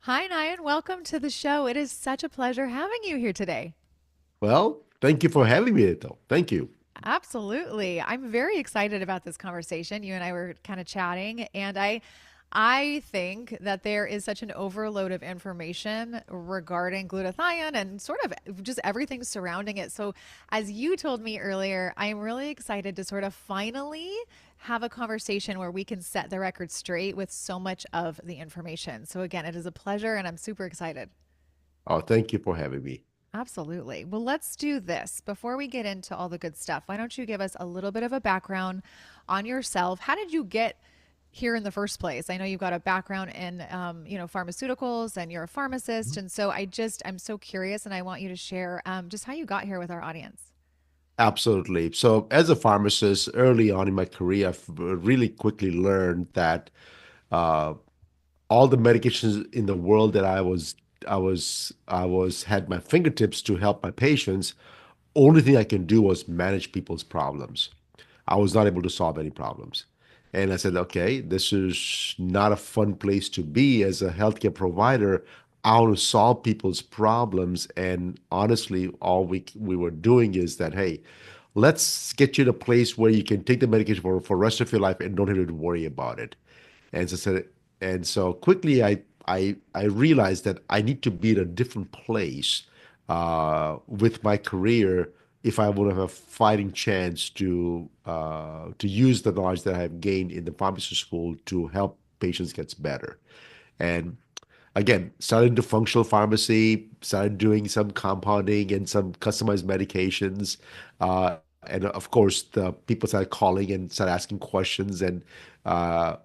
Hi, Nayan. Welcome to the show. It is such a pleasure having you here today. Well, thank you for having me, though. Thank you. Absolutely. I'm very excited about this conversation. You and I were kind of chatting, and I think that there is such an overload of information regarding glutathione and sort of just everything surrounding it. So, as you told me earlier, I am really excited to sort of finally have a conversation where we can set the record straight with so much of the information. So, again, it is a pleasure, and I'm super excited. Oh, thank you for having me. Absolutely. Well, let's do this. Before we get into all the good stuff, why don't you give us a little bit of a background on yourself? How did you get here in the first place? I know you've got a background in, pharmaceuticals and you're a pharmacist. And so I'm so curious and I want you to share just how you got here with our audience. Absolutely. So, as a pharmacist, early on in my career, I've really quickly learned that uh, all the medications in the world that I was had my fingertips to help my patients. Only thing I can do was manage people's problems. I was not able to solve any problems. And I said, okay, this is not a fun place to be as a healthcare provider. I want to solve people's problems. And honestly, all we were doing is that, hey, let's get you to a place where you can take the medication for the rest of your life and don't have to worry about it. And so said, and so quickly I realized that I need to be in a different place with my career if I would have a fighting chance to use the knowledge that I have gained in the pharmacy school to help patients get better. And again, started into functional pharmacy, started doing some compounding and some customized medications. And of course, the people started calling and started asking questions. And uh,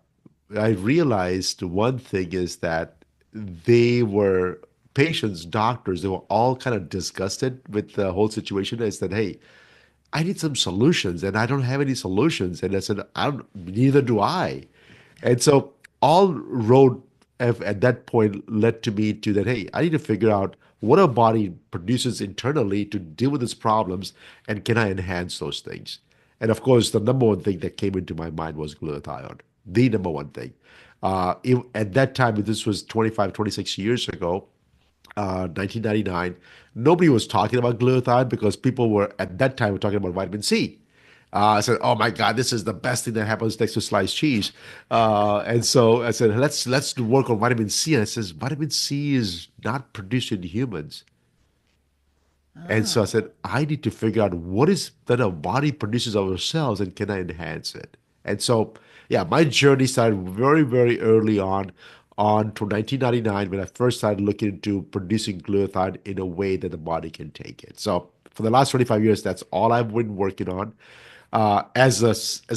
I realized one thing is that they were patients, doctors, they were all kind of disgusted with the whole situation. Is that, hey, I need some solutions and I don't have any solutions. And I said, neither do I. And so all road at that point led to me to that, hey, I need to figure out what our body produces internally to deal with its problems and can I enhance those things? And of course, the number one thing that came into my mind was glutathione, the number one thing. At that time, this was 25, 26 years ago, 1999, nobody was talking about glutathione because people were at that time were talking about vitamin C. I said, "Oh my God, this is the best thing that happens next to sliced cheese." And so I said, "Let's work on vitamin C." And it says vitamin C is not produced in humans. And so I Oh. said, I need to figure out what is that our body produces of ourselves and can I enhance it? And so, yeah, my journey started very, very early on to 1999 when I first started looking into producing glutathione in a way that the body can take it. So for the last 25 years, that's all I've been working on. As a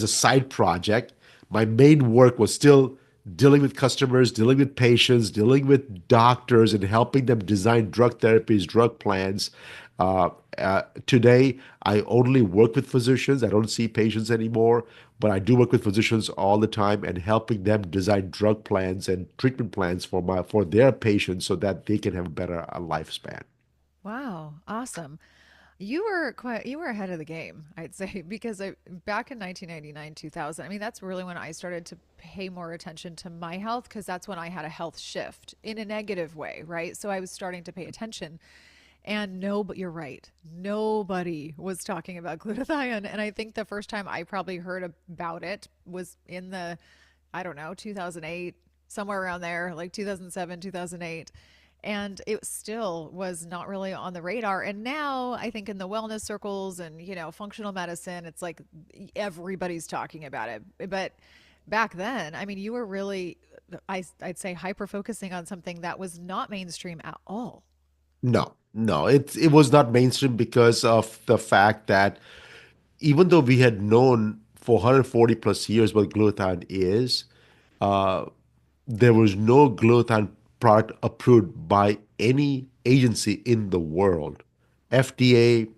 side project, my main work was still dealing with customers, dealing with patients, dealing with doctors, and helping them design drug therapies, drug plans. Today, I only work with physicians. I don't see patients anymore, but I do work with physicians all the time and helping them design drug plans and treatment plans for their patients so that they can have a better lifespan. Wow, awesome. You were ahead of the game, I'd say, because back in 1999, 2000, I mean, that's really when I started to pay more attention to my health because that's when I had a health shift in a negative way, right? So I was starting to pay attention. And no, but you're right. Nobody was talking about glutathione. And I think the first time I probably heard about it was in the, I don't know, 2008, somewhere around there, like 2007, 2008. And it still was not really on the radar. And now I think in the wellness circles and, functional medicine, it's like everybody's talking about it. But back then, I mean, you were really, I'd say, hyper focusing on something that was not mainstream at all. No, no, it was not mainstream because of the fact that even though we had known for 140 plus years what glutathione is, uh, there was no glutathione product approved by any agency in the world. FDA,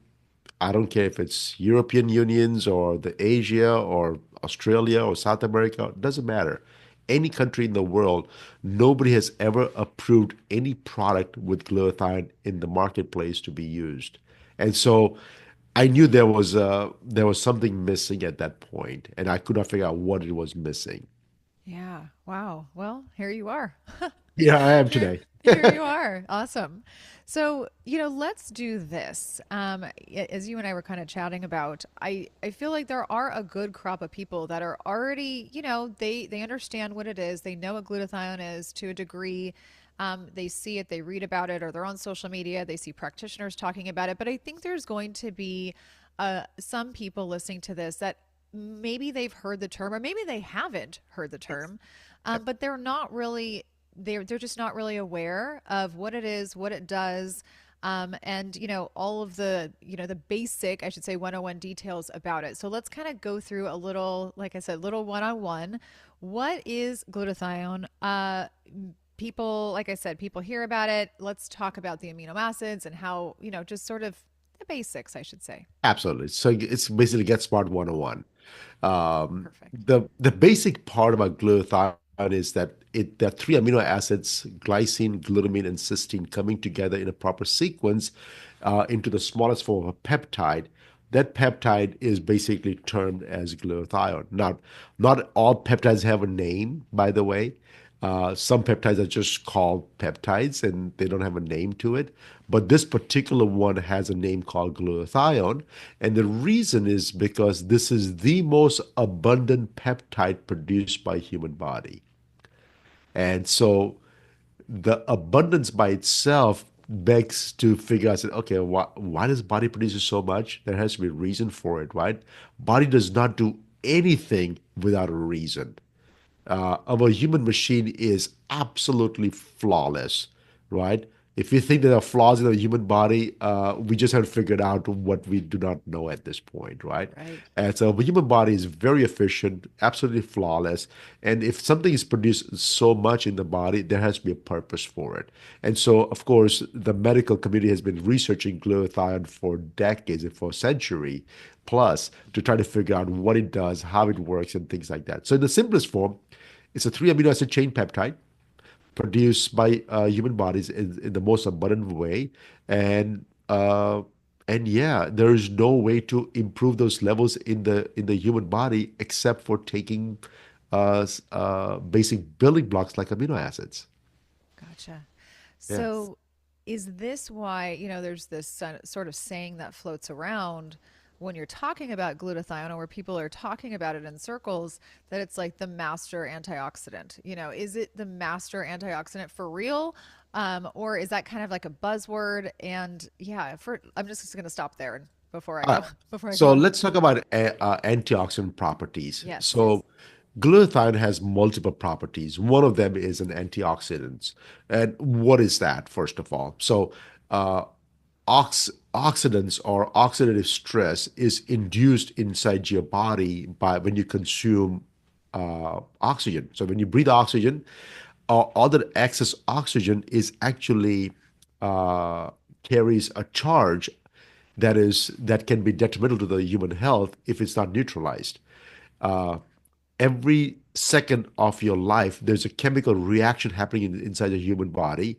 I don't care if it's European Unions or the Asia or Australia or South America, it doesn't matter. Any country in the world, nobody has ever approved any product with glutathione in the marketplace to be used. And so I knew there was something missing at that point, and I could not figure out what it was missing. Yeah. Wow. Well, here you are. Yeah, I am today. Here you are. Awesome. So, let's do this. As you and I were kind of chatting about, I feel like there are a good crop of people that are already, they understand what it is. They know what glutathione is to a degree. They see it, they read about it, or they're on social media. They see practitioners talking about it. But I think there's going to be some people listening to this that maybe they've heard the term, or maybe they haven't heard the term, but they're just not really aware of what it is, what it does, and all of the the basic, I should say, 101 details about it. So let's kind of go through a little, like I said, little one-on-one. What is glutathione? People, like I said, people hear about it. Let's talk about the amino acids and how, just sort of the basics, I should say. Absolutely. So it's basically Get Smart 101. Perfect. The basic part about glutathione is that there are three amino acids, glycine, glutamine, and cysteine, coming together in a proper sequence into the smallest form of a peptide. That peptide is basically termed as glutathione. Now, not all peptides have a name, by the way. Some peptides are just called peptides and they don't have a name to it. But this particular one has a name called glutathione. And the reason is because this is the most abundant peptide produced by human body. And so the abundance by itself begs to figure out, okay, why does body produce so much? There has to be a reason for it, right? Body does not do anything without a reason. Our human machine is absolutely flawless, right? If you think there are flaws in the human body, we just haven't figured out what we do not know at this point, right? Right. And so the human body is very efficient, absolutely flawless. And if something is produced so much in the body, there has to be a purpose for it. And so, of course, the medical community has been researching glutathione for decades, and for a century plus, to try to figure out what it does, how it works, and things like that. So in the simplest form, it's a three amino acid chain peptide produced by human bodies in the most abundant way, and uh, and yeah, there is no way to improve those levels in the human body except for taking basic building blocks like amino acids. Gotcha. Yes. So, is this why, there's this sort of saying that floats around when you're talking about glutathione, or where people are talking about it in circles, that it's like the master antioxidant? Is it the master antioxidant for real? Or is that kind of like a buzzword? And yeah, I'm just going to stop there before I All go, right. before I go So on. let's talk about antioxidant properties. Yes. So glutathione has multiple properties. One of them is an antioxidant. And what is that, first of all? So uh, oxidants or oxidative stress is induced inside your body by when you consume oxygen. So when you breathe oxygen, all that excess oxygen is actually uh, carries a charge that can be detrimental to the human health if it's not neutralized. Uh, every second of your life, there's a chemical reaction happening inside the human body.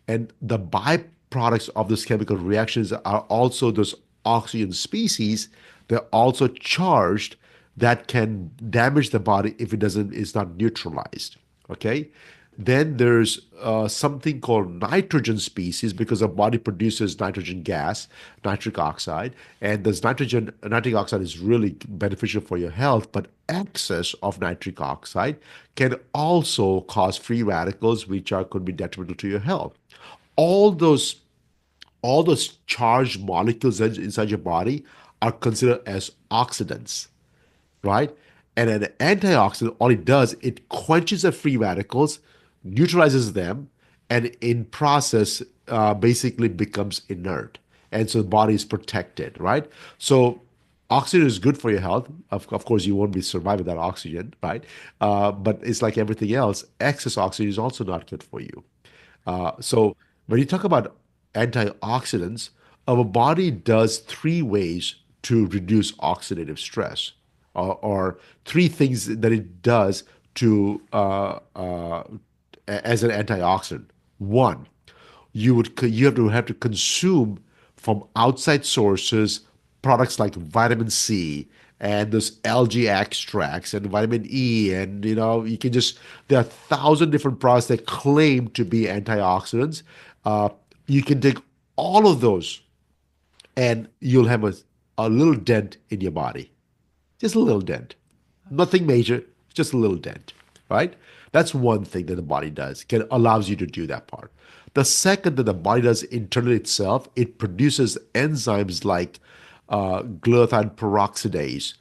And the byproducts of those chemical reactions are also those oxygen species. They're also charged that can damage the body if is not neutralized. Okay. Then there's something called nitrogen species because the body produces nitrogen gas, nitric oxide, and this nitric oxide is really beneficial for your health. But excess of nitric oxide can also cause free radicals, which could be detrimental to your health. All those all those charged molecules inside your body are considered as oxidants, right? And an antioxidant, all it does, it quenches the free radicals, neutralizes them, and in process, basically becomes inert. And so the body is protected, right? So oxygen is good for your health. Of course, you won't be surviving without oxygen, right? But it's like everything else. Excess oxygen is also not good for you. So when you talk about antioxidants, our body does three ways to reduce oxidative stress, or three things that it does to as an antioxidant. One, you have to consume from outside sources products like vitamin C and those algae extracts and vitamin E, and you can just there are 1,000 different products that claim to be antioxidants. Uh, you can take all of those, and you'll have a little dent in your body, just a little dent, nothing major, just a little dent, right? That's one thing that the body does, can allows you to do that part. The second that the body does internally itself, it produces enzymes like glutathione peroxidase,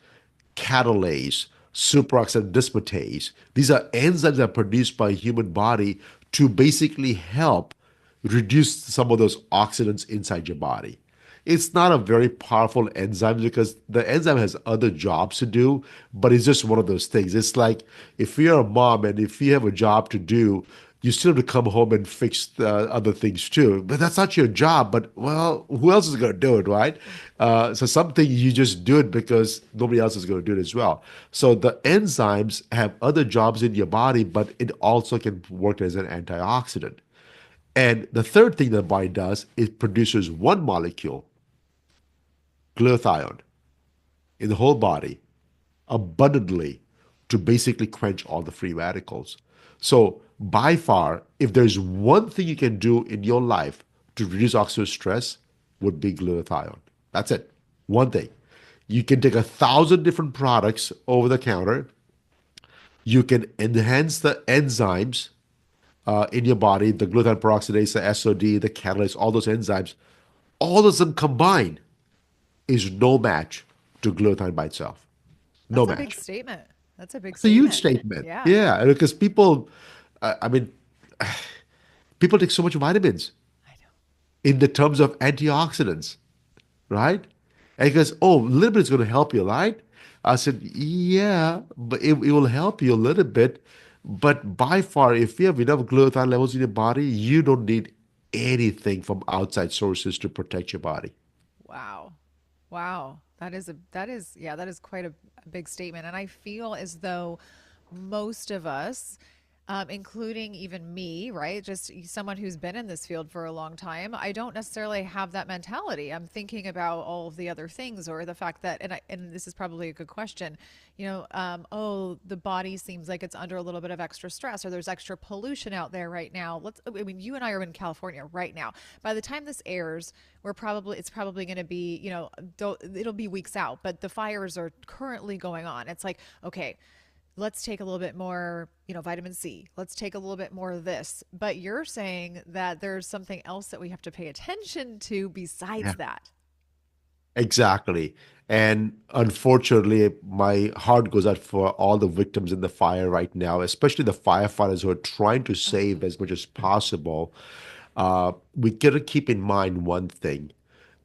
catalase, superoxide dismutase. These are enzymes that are produced by human body to basically help reduce some of those oxidants inside your body. It's not a very powerful enzyme because the enzyme has other jobs to do, but it's just one of those things. It's like if you're a mom and if you have a job to do, you still have to come home and fix the other things too. But that's not your job. But well, who else is going to do it, right? So something you just do it because nobody else is going to do it as well. So the enzymes have other jobs in your body, but it also can work as an antioxidant. And the third thing the body does, it produces one molecule, glutathione, in the whole body abundantly to basically quench all the free radicals. So, by far, if there's one thing you can do in your life to reduce oxidative stress, would be glutathione. That's it. One thing. You can take 1,000 different products over the counter. You can enhance the enzymes in your body, the glutathione peroxidase, the SOD, the catalase, all those enzymes. All of them combined is no match to glutathione by itself. No That's a big match. statement. That's a big It's a huge statement. statement. Yeah. Yeah, because people, I mean, people take so much vitamins I know. in the terms of antioxidants, right? And he goes, oh, a little bit is going to help you, right? I said, yeah, but it will help you a little bit. But by far, if you have enough glutathione levels in your body, you don't need anything from outside sources to protect your body. Wow. Wow. That is quite a big statement. And I feel as though most of us, including even me, right? Just someone who's been in this field for a long time, I don't necessarily have that mentality. I'm thinking about all of the other things or the fact that, and this is probably a good question, oh, the body seems like it's under a little bit of extra stress or there's extra pollution out there right now. I mean, you and I are in California right now. By the time this airs, it's probably going to be, it'll be weeks out, but the fires are currently going on. It's like, okay, let's take a little bit more, vitamin C. Let's take a little bit more of this. But you're saying that there's something else that we have to pay attention to besides that. Exactly. And unfortunately, my heart goes out for all the victims in the fire right now, especially the firefighters who are trying to Oh, save as much as possible. We got to keep in mind one thing.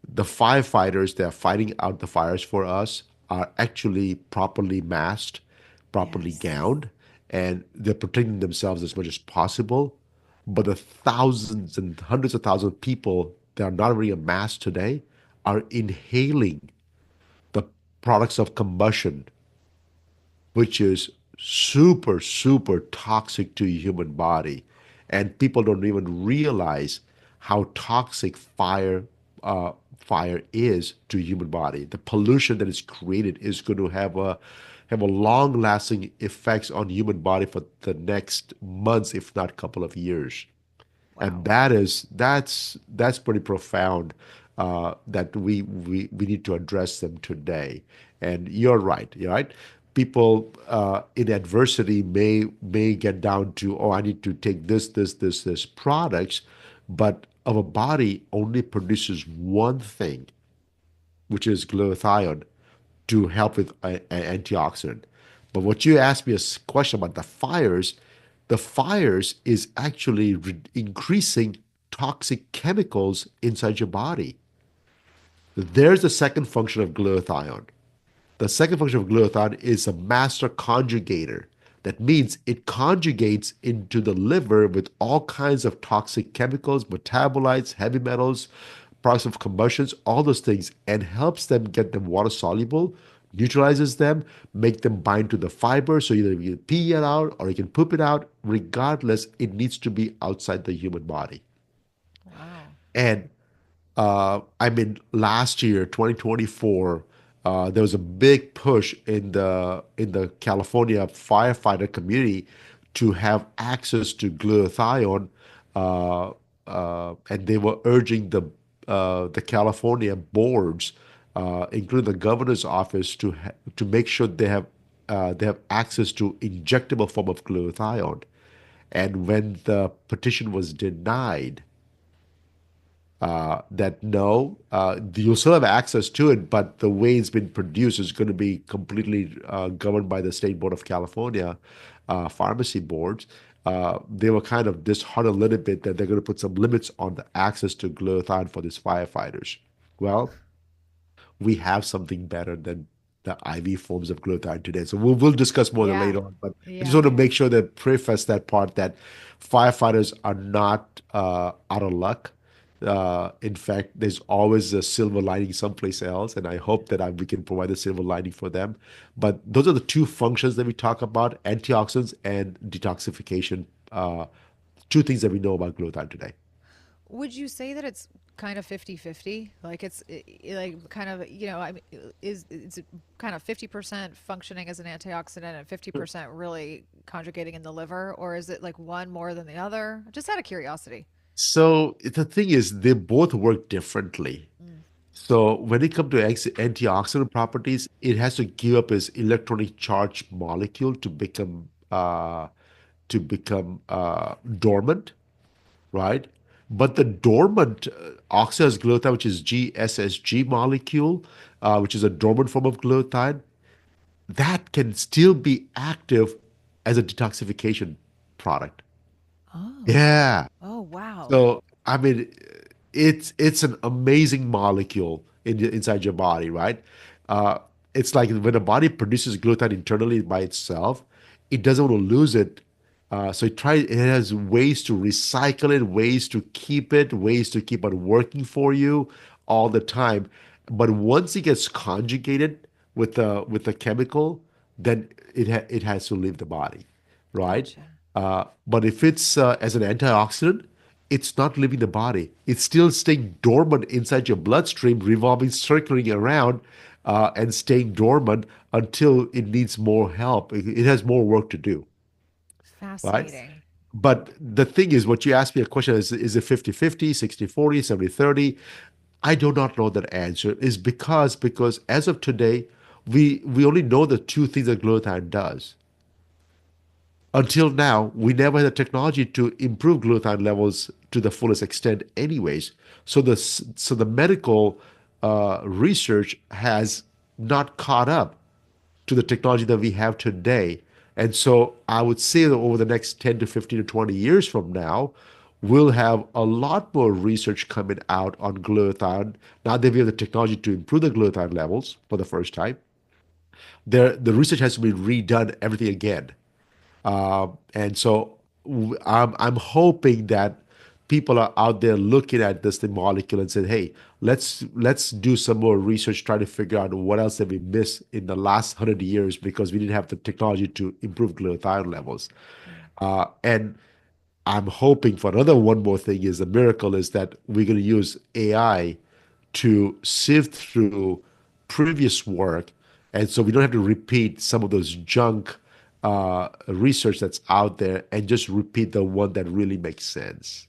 The firefighters that are fighting out the fires for us are actually properly masked, properly yes. gowned, and they're protecting themselves as much as possible. But the thousands and hundreds of thousands of people that are not wearing a mask today are inhaling the products of combustion, which is super, super toxic to the human body. And people don't even realize how toxic fire is to human body. The pollution that is created is going to have a long-lasting effects on human body for the next months, if not couple of years. And Wow. that's pretty profound, that we need to address them today. And you're right. You're right. People in adversity may get down to, oh, I need to take this products, but our body only produces one thing, which is glutathione, to help with an antioxidant. But what you asked me a question about the fires is actually increasing toxic chemicals inside your body. There's the second function of glutathione. The second function of glutathione is a master conjugator. That means it conjugates into the liver with all kinds of toxic chemicals, metabolites, heavy metals, products of combustions, all those things, and helps them get them water soluble, neutralizes them, make them bind to the fiber so either you can pee it out or you can poop it out. Regardless, it needs to be outside the human body. Wow. And I mean, last year, 2024. there was a big push in the California firefighter community to have access to glutathione, uh, and they were urging the California boards, including the governor's office, to make sure they have access to injectable form of glutathione. And when the petition was denied, that no, you'll still have access to it, but the way it's been produced is going to be completely governed by the State Board of California pharmacy boards. They were kind of disheartened a little bit that they're going to put some limits on the access to glutathione for these firefighters. Well, we have something better than the IV forms of glutathione today. So we'll discuss more Yeah. later on. But I just Yeah. want to make sure that preface that part that firefighters are not out of luck. In fact, there's always a silver lining someplace else, and I hope that we can provide a silver lining for them. But those are the two functions that we talk about: antioxidants and detoxification. Two things that we know about glutathione today. Would you say that it's kind of 50-50? Like like kind of, I mean, is it's kind of 50% functioning as an antioxidant and 50% really conjugating in the liver, or is it like one more than the other? Just out of curiosity. So the thing is, they both work differently. Mm. So when it comes to antioxidant properties, it has to give up its electronic charge molecule to become dormant, right? But the dormant oxidized glutathione, which is GSSG molecule, which is a dormant form of glutathione, that can still be active as a detoxification product. Oh. Yeah. Oh, wow. So I mean, it's an amazing molecule inside your body, right? Uh, it's like when the body produces glutathione internally by itself, it doesn't want to lose it. It has ways to recycle it, ways to keep it, ways to keep it working for you all the time. But once it gets conjugated with the chemical, then it has to leave the body, right? Gotcha. But if it's as an antioxidant, it's not leaving the body. It's still staying dormant inside your bloodstream, revolving, circling around, and staying dormant until it needs more help. It has more work to do, right? Fascinating. But the thing is, what you asked me a question is it 50-50, 60-40, 70-30? I do not know that answer is because as of today, we only know the two things that glutathione does. Until now, we never had the technology to improve glutathione levels to the fullest extent, anyways. So the medical research has not caught up to the technology that we have today. And so I would say that over the next 10 to 15 to 20 years from now, we'll have a lot more research coming out on glutathione. Now that we have the technology to improve the glutathione levels for the first time, the research has to be redone everything again. And so I'm hoping that people are out there looking at this molecule and saying, "Hey, let's do some more research, try to figure out what else did we miss in the last 100 years because we didn't have the technology to improve glutathione levels." Mm. And I'm hoping for another one more thing is a miracle is that we're going to use AI to sift through previous work, and so we don't have to repeat some of those junk research that's out there and just repeat the one that really makes sense.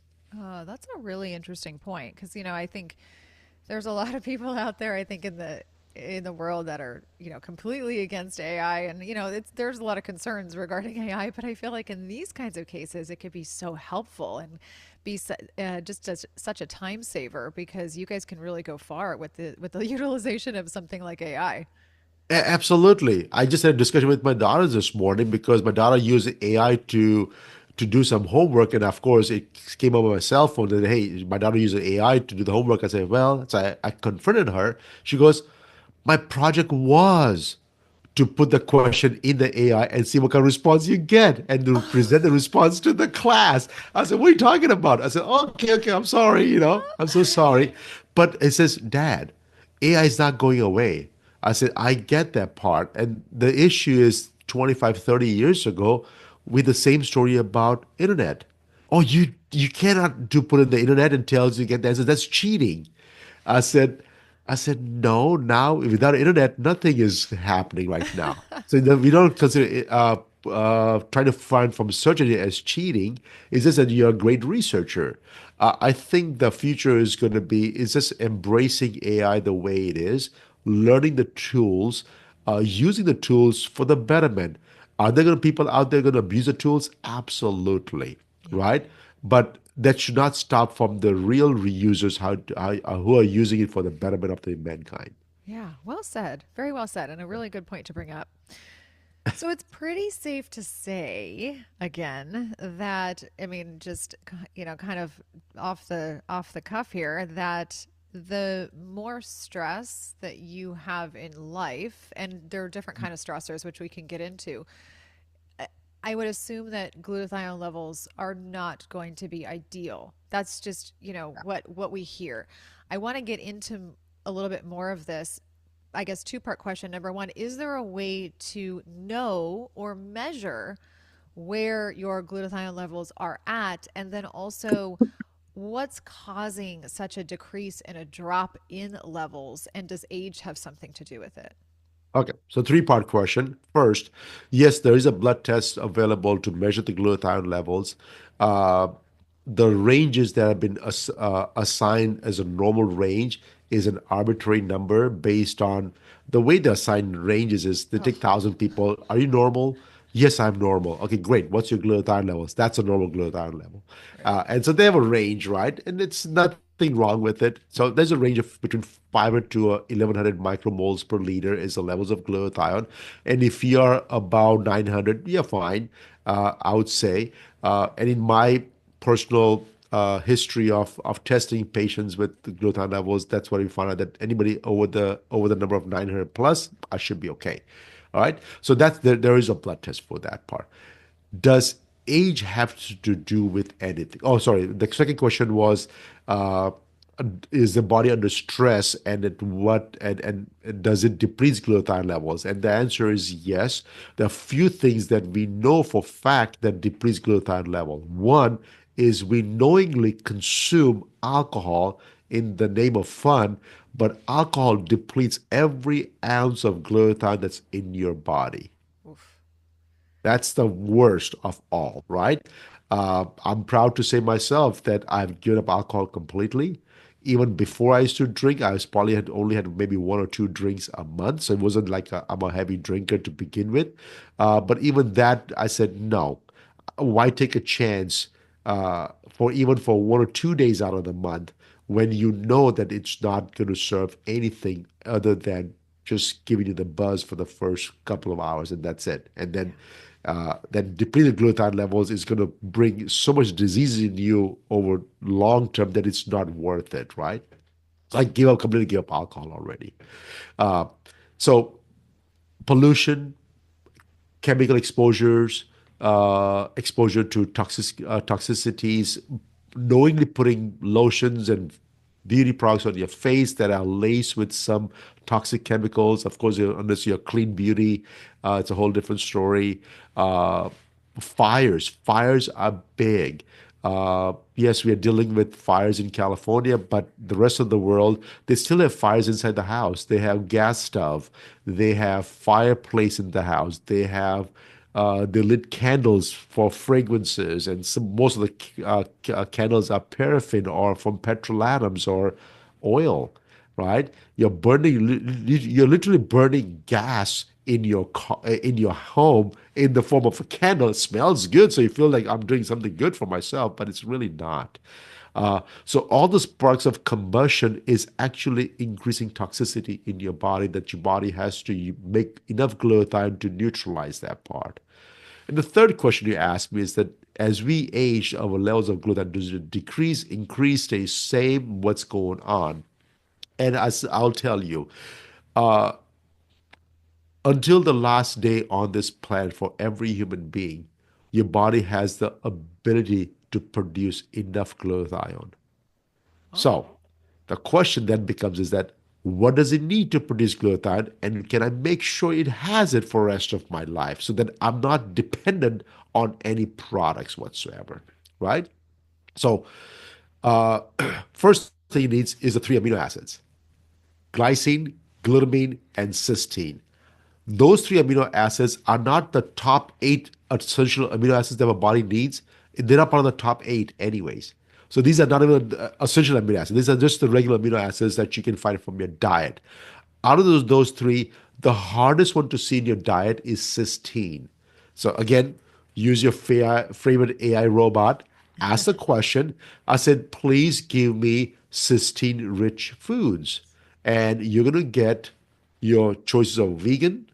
That's a really interesting point because, I think there's a lot of people out there, I think, in the world that are, completely against AI, and there's a lot of concerns regarding AI, but I feel like in these kinds of cases it could be so helpful and be just such a time saver because you guys can really go far with the utilization of something like AI. Absolutely. I just had a discussion with my daughter this morning because my daughter used AI to do some homework, and of course, it came up on my cell phone that hey, my daughter used AI to do the homework. I said, well, so I confronted her. She goes, my project was to put the question in the AI and see what kind of response you get and to present the response to the class. I said, what are you talking about? I said, okay, okay, I'm sorry, I'm so sorry. But it says, Dad, AI is not going away. I said, I get that part. And the issue is 25, 30 years ago, with the same story about internet. Oh, you cannot do put in the internet and tells you get the answer. That's cheating. I said, I said, no, now without internet, nothing is happening right now. So we don't consider it, trying to find from search engine as cheating. It's just that you're a great researcher. I think the future is going to be is just embracing AI the way it is, learning the tools, using the tools for the betterment. Are there going to people out there going to abuse the tools? Absolutely, Yeah. right? But that should not stop from the real reusers who are using it for the betterment of the mankind. Yeah. Well said. Very well said. And a really good point to bring up. So it's pretty safe to say again that I mean just kind of off the cuff here that the more stress that you have in life, and there are different kind of stressors which we can get into, I would assume that glutathione levels are not going to be ideal. That's just, what we hear. I want to get into a little bit more of this. I guess two-part question. Number one, is there a way to know or measure where your glutathione levels are at? And then also, what's causing such a decrease and a drop in levels? And does age have something to do with it? Okay, so three-part question. First, yes, there is a blood test available to measure the glutathione levels. Uh, the ranges that have been assigned as a normal range is an arbitrary number based on the way they assign ranges is they Oh, take 1,000 people. Are you normal? Yes, I'm normal. Okay, great. What's your glutathione levels? That's a normal glutathione level. right. And so they have a range, right? And it's nothing wrong with it. So there's a range of between 500 to 1100 micromoles per liter is the levels of glutathione. And if you're about 900, you're fine, I would say. And in my personal history of testing patients with the glutathione levels, that's what we found out that anybody over the number of 900 plus, I should be okay. All right. So there is a blood test for that part. Does age have to do with anything? Oh, sorry. The second question was, uh, is the body under stress and and does it deplete glutathione levels? And the answer is yes. There are few things that we know for fact that depletes glutathione level. One is we knowingly consume alcohol in the name of fun, but alcohol depletes every ounce of glutathione that's in your body. Oof. That's the worst of all, right? I'm proud to say myself that I've given up alcohol completely. Even before I used to drink, I was probably had only had maybe one or two drinks a month, so it wasn't like I'm a heavy drinker to begin with. But even that, I said no. Why take a chance for 1 or 2 days out of the month when you know that it's not going to serve anything other than just giving you the buzz for the first couple of hours, and that's it. And Yeah. then depleted glutathione levels is going to bring so much disease in you over long term that it's not worth it, right? So I completely give up alcohol already. Uh, so pollution, chemical exposures, exposure to toxicities, knowingly putting lotions and beauty products on your face that are laced with some toxic chemicals. Of course, unless you're clean beauty, it's a whole different story. Uh, fires are big. Yes, we are dealing with fires in California, but the rest of the world, they still have fires inside the house. They have gas stove, they have fireplace in the house, they lit candles for fragrances, and most of the candles are paraffin or from petrolatoms or oil, right? You're literally burning gas in your home in the form of a candle. It smells good, so you feel like I'm doing something good for myself, but it's really not. So all the sparks of combustion is actually increasing toxicity in your body that your body has to make enough glutathione to neutralize that part. And the third question you asked me is that as we age, our levels of glutathione, does it decrease, increase, stay same? What's going on? And as I'll tell you, until the last day on this planet for every human being, your body has the ability to produce enough glutathione. So Oh. the question then becomes is that what does it need to produce glutathione, and can I make sure it has it for the rest of my life so that I'm not dependent on any products whatsoever, right? So uh, first thing it needs is the three amino acids. glycine, glutamine, and cysteine. Those three amino acids are not the top eight essential amino acids that our body needs. They're not part of the top eight, anyways. So these are not even essential amino acids. These are just the regular amino acids that you can find from your diet. Out of those three, the hardest one to see in your diet is cysteine. So again, use your favorite AI robot. Ask the question. I said, please give me cysteine-rich foods, and you're gonna get your choices of vegan,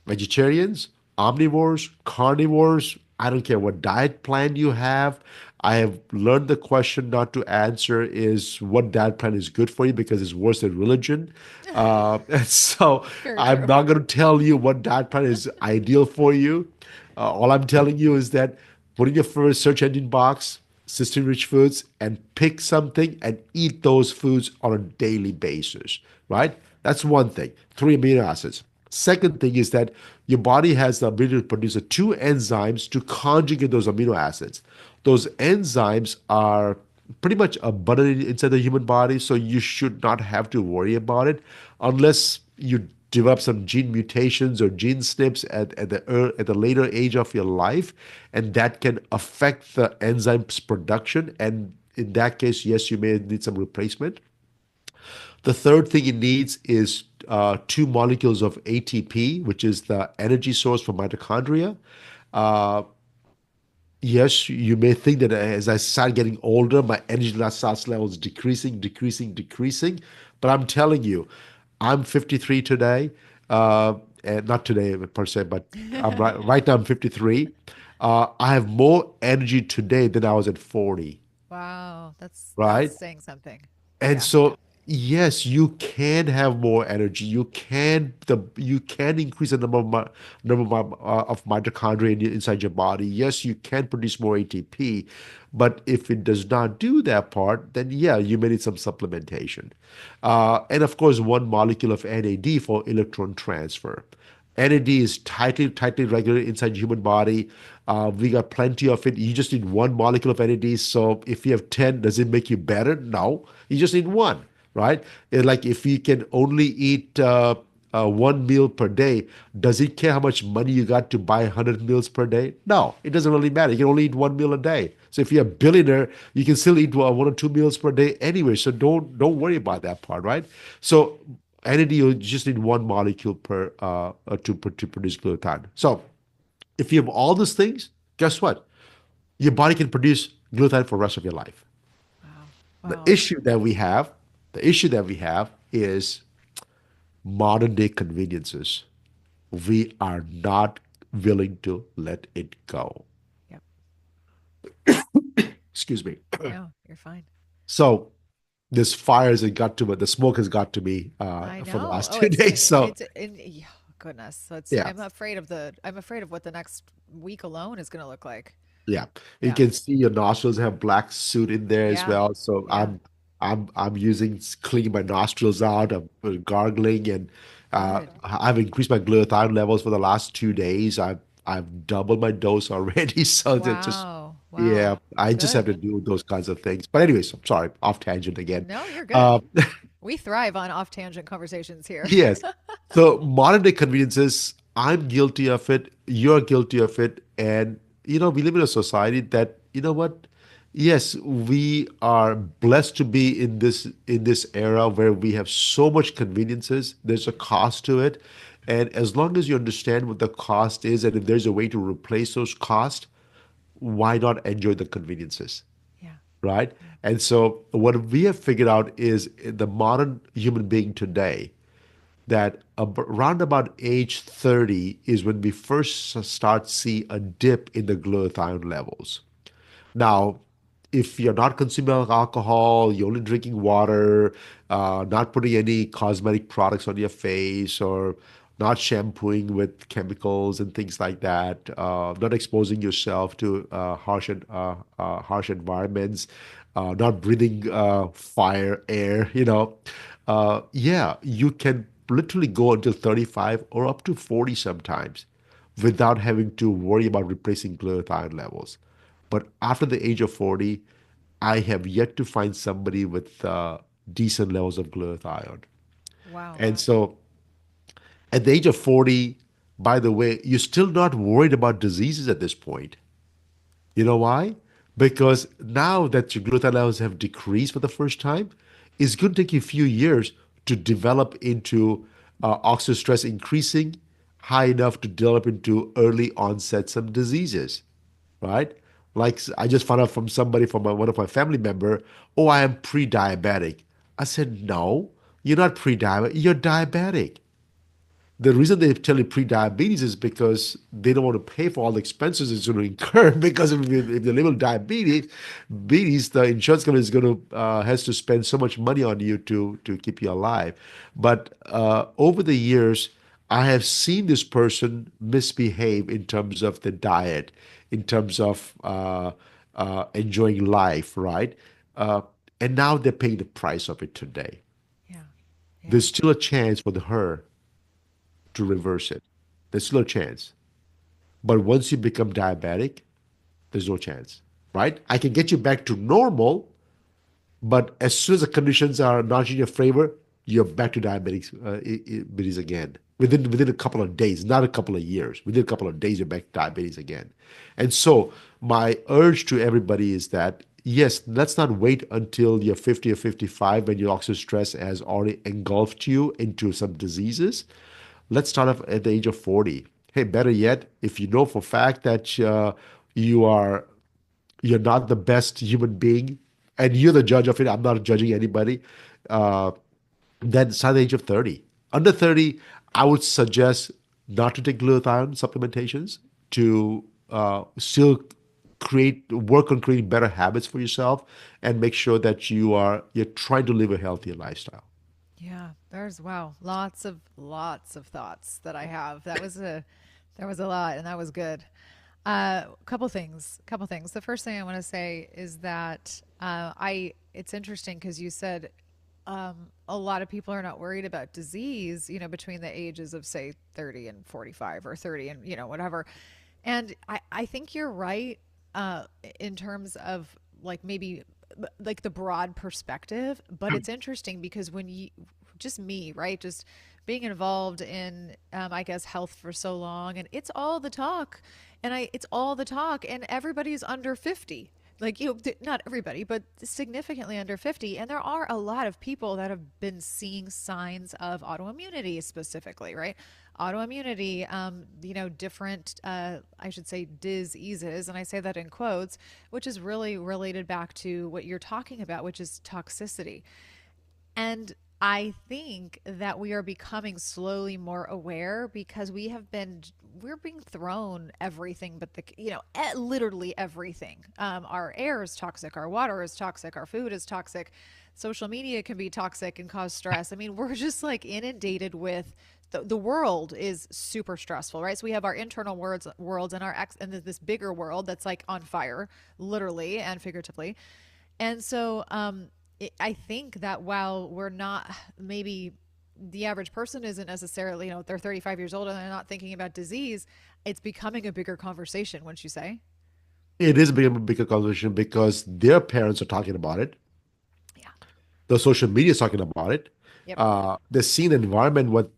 vegetarians, omnivores, carnivores. I don't care what diet plan you have. I have learned the question not to answer is what diet plan is good for you because it's worse than religion. And so Very I'm true. not going to tell you what diet plan is ideal for you. All I'm telling you is that put in your first search engine box, system rich foods, and pick something and eat those foods on a daily basis, right? That's one thing. Three amino acids. Second thing is that your body has the ability to produce two enzymes to conjugate those amino acids. Those enzymes are pretty much abundant inside the human body, so you should not have to worry about it unless you develop some gene mutations or gene snips at the later age of your life, and that can affect the enzymes production. And in that case, yes, you may need some replacement. The third thing it needs is two molecules of ATP, which is the energy source for mitochondria. Uh, yes, you may think that as I start getting older, my energy last level is decreasing, decreasing, decreasing. But I'm telling you, I'm 53 today, uh, and not today per se, but right now I'm 53. I have more energy today than I was at 40, Wow, that's right? saying something. And Yeah. so, yes, you can have more energy. You can increase the number of mitochondria inside your body. Yes, you can produce more ATP, but if it does not do that part, then yeah, you may need some supplementation. And of course, one molecule of NAD for electron transfer. NAD is tightly regulated inside the human body. We got plenty of it. You just need one molecule of NAD. So if you have 10, does it make you better? No. You just need one, right? Like if you can only eat one meal per day, does it care how much money you got to buy 100 meals per day? No, it doesn't really matter. You can only eat one meal a day. So if you're a billionaire, you can still eat one or two meals per day anyway. So don't worry about that part, right? So NAD, you just need one molecule to produce glutathione. So if you have all these things, guess what? Your body can produce glutathione for the rest of your life. Wow. The Wow. issue that we have, the issue that we have is modern day conveniences. We are not willing to let it go. Yep. Excuse me. No, you're fine. So this fires it got to me. The smoke has got to me I for the know. last Oh, 2 days. So it's in yeah, goodness. So it's yeah, I'm afraid of what the next week alone is going to look like. yeah. You Yeah. can see your nostrils have black soot in there as Yeah. well. So Yeah. I'm using cleaning my nostrils out. I'm gargling, and Good. I've increased my glutathione levels for the last 2 days. I've doubled my dose already. So it's just Wow. yeah, Wow. I just have Good. to do those kinds of things. But anyways, I'm sorry, off tangent again. No, you're good. Uh, We thrive on off tangent conversations here. yes. So modern day conveniences, I'm guilty of it. You're guilty of it. And, we live in a society that, what? Yes, we are blessed to be in this era where we have so much conveniences. There's a cost to it. And as long as you understand what the cost is, and if there's a way to replace those costs, why not enjoy the conveniences? Yeah. Right? Yeah. And so what we have figured out is the modern human being today that around about age 30 is when we first start see a dip in the glutathione levels. Now, if you're not consuming alcohol, you're only drinking water, not putting any cosmetic products on your face, or not shampooing with chemicals and things like that, not exposing yourself to harsh environments, not breathing fire, air, yeah, you can literally go until 35 or up to 40 sometimes without having to worry about replacing glutathione levels. But after the age of 40, I have yet to find somebody with decent levels of glutathione. Wow. And so at the age of 40, by the way, you're still not worried about diseases at this point. You know why? Because now that your glutathione levels have decreased for the first time, it's going to take you a few years to develop into oxidative stress increasing high enough to develop into early onset some diseases, right? Like I just found out from somebody from one of my family member, oh, I am pre-diabetic. I said, no, you're not pre-diabetic, you're diabetic. The reason they tell you pre-diabetes is because they don't want to pay for all the expenses it's going to incur because if they label diabetes, the insurance company is going to has to spend so much money on you to keep you alive. But over the years, I have seen this person misbehave in terms of the diet, in terms of enjoying life, right? Uh, and now they're paying the price of it today. Yeah. Yeah. There's still a chance for her to reverse it. There's still a chance. But once you become diabetic, there's no chance, right? I can get you back to normal, but as soon as the conditions are not in your favor, you're back to diabetes again. Within a couple of days, not a couple of years. Within a couple of days, you're back to diabetes again. And so my urge to everybody is that yes, let's not wait until you're 50 or 55 when your oxidative stress has already engulfed you into some diseases. Let's start off at the age of 40. Hey, better yet, if you know for a fact that you are you're not the best human being, and you're the judge of it. I'm not judging anybody. Uh, then start at the age of 30. Under 30, I would suggest not to take glutathione supplementations to still work on creating better habits for yourself and make sure that you're trying to live a healthier lifestyle. Yeah, there's wow, lots of thoughts that I have. There was a lot, and that was good. Couple things. The first thing I want to say is that it's interesting because you said a lot of people are not worried about disease, between the ages of say 30 and 45 or 30 and whatever. And I think you're right in terms of like maybe like the broad perspective, but it's interesting because when you just me, right? Just being involved in I guess health for so long and it's all the talk it's all the talk and everybody's under 50, like not everybody but significantly under 50, and there are a lot of people that have been seeing signs of autoimmunity specifically, right? Autoimmunity, different I should say diseases, and I say that in quotes, which is really related back to what you're talking about, which is toxicity. And I think that we are becoming slowly more aware because we're being thrown everything but literally everything. Our air is toxic, our water is toxic, our food is toxic, social media can be toxic and cause stress. I mean, we're just like inundated with the world is super stressful, right? So we have our internal worlds and and this bigger world that's like on fire, literally and figuratively. And so I think that while we're not, maybe the average person isn't necessarily, they're 35 years old and they're not thinking about disease, it's becoming a bigger conversation, wouldn't you say? It is becoming a bigger conversation because their parents are talking about it. Yeah. The social media is talking about it. Yep. They're seeing the environment. What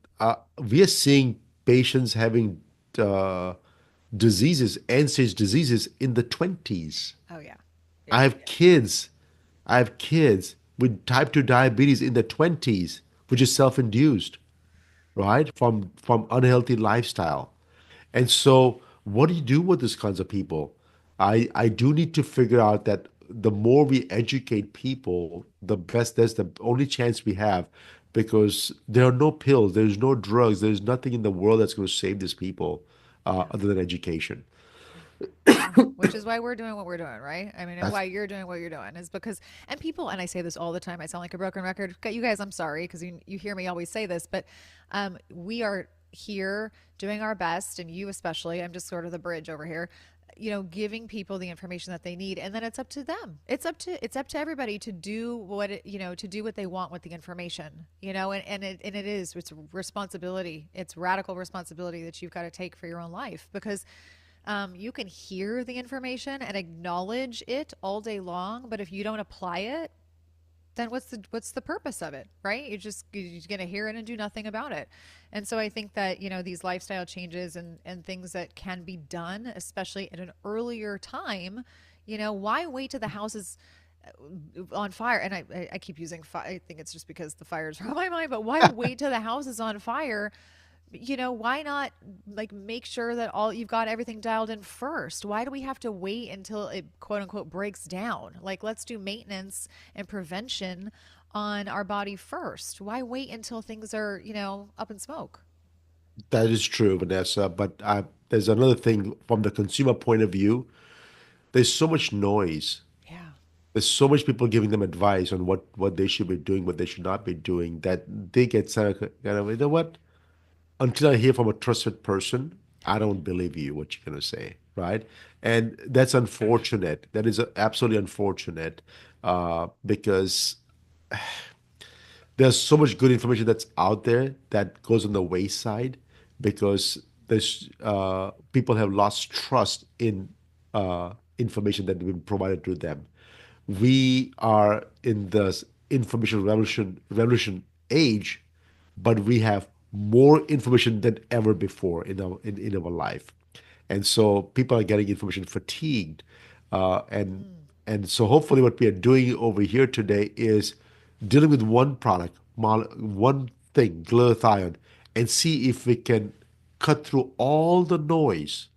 we are seeing patients having diseases, end-stage diseases in the 20s. Oh, yeah. I Yeah. have kids. I have kids with type 2 diabetes in the 20s, which is self-induced, right? From unhealthy lifestyle. And so what do you do with these kinds of people? I do need to figure out that the more we educate people, the best that's the only chance we have because there are no pills, there's no drugs, there's nothing in the world that's going to save these people Yeah. other than education. Yeah, which is why we're doing what we're doing, right? I mean, and That's why you're doing what you're doing is because, and people, and I say this all the time, I sound like a broken record. Okay, you guys, I'm sorry because you hear me always say this, but we are here doing our best, and you especially. I'm just sort of the bridge over here, giving people the information that they need, and then it's up to them. It's up to everybody to do to do what they want with the information, it's responsibility. It's radical responsibility that you've got to take for your own life because you can hear the information and acknowledge it all day long, but if you don't apply it, then what's the purpose of it, right? You're gonna hear it and do nothing about it. And so I think that, these lifestyle changes and things that can be done, especially at an earlier time, why wait till the house is on fire? And I keep using fire. I think it's just because the fires are on my mind, but why wait till the house is on fire? Why not, like, make sure that all you've got everything dialed in first? Why do we have to wait until it quote unquote breaks down? Like, let's do maintenance and prevention on our body first. Why wait until things are, up in smoke? That is true, Vanessa. But there's another thing from the consumer point of view. There's so much noise. Yeah. There's so much people giving them advice on what they should be doing, what they should not be doing, that they get kind of, you know what? Until I hear from a trusted person, I don't believe you what you're gonna say, right? And that's unfortunate. That is absolutely unfortunate, because there's so much good information that's out there that goes on the wayside because there's people have lost trust in information that has been provided to them. We are in the information revolution age, but we have more information than ever before in our life. And so people are getting information fatigued. Uh, and Mm. and so hopefully what we are doing over here today is dealing with one product, one thing, glutathione, and see if we can cut through all the noise,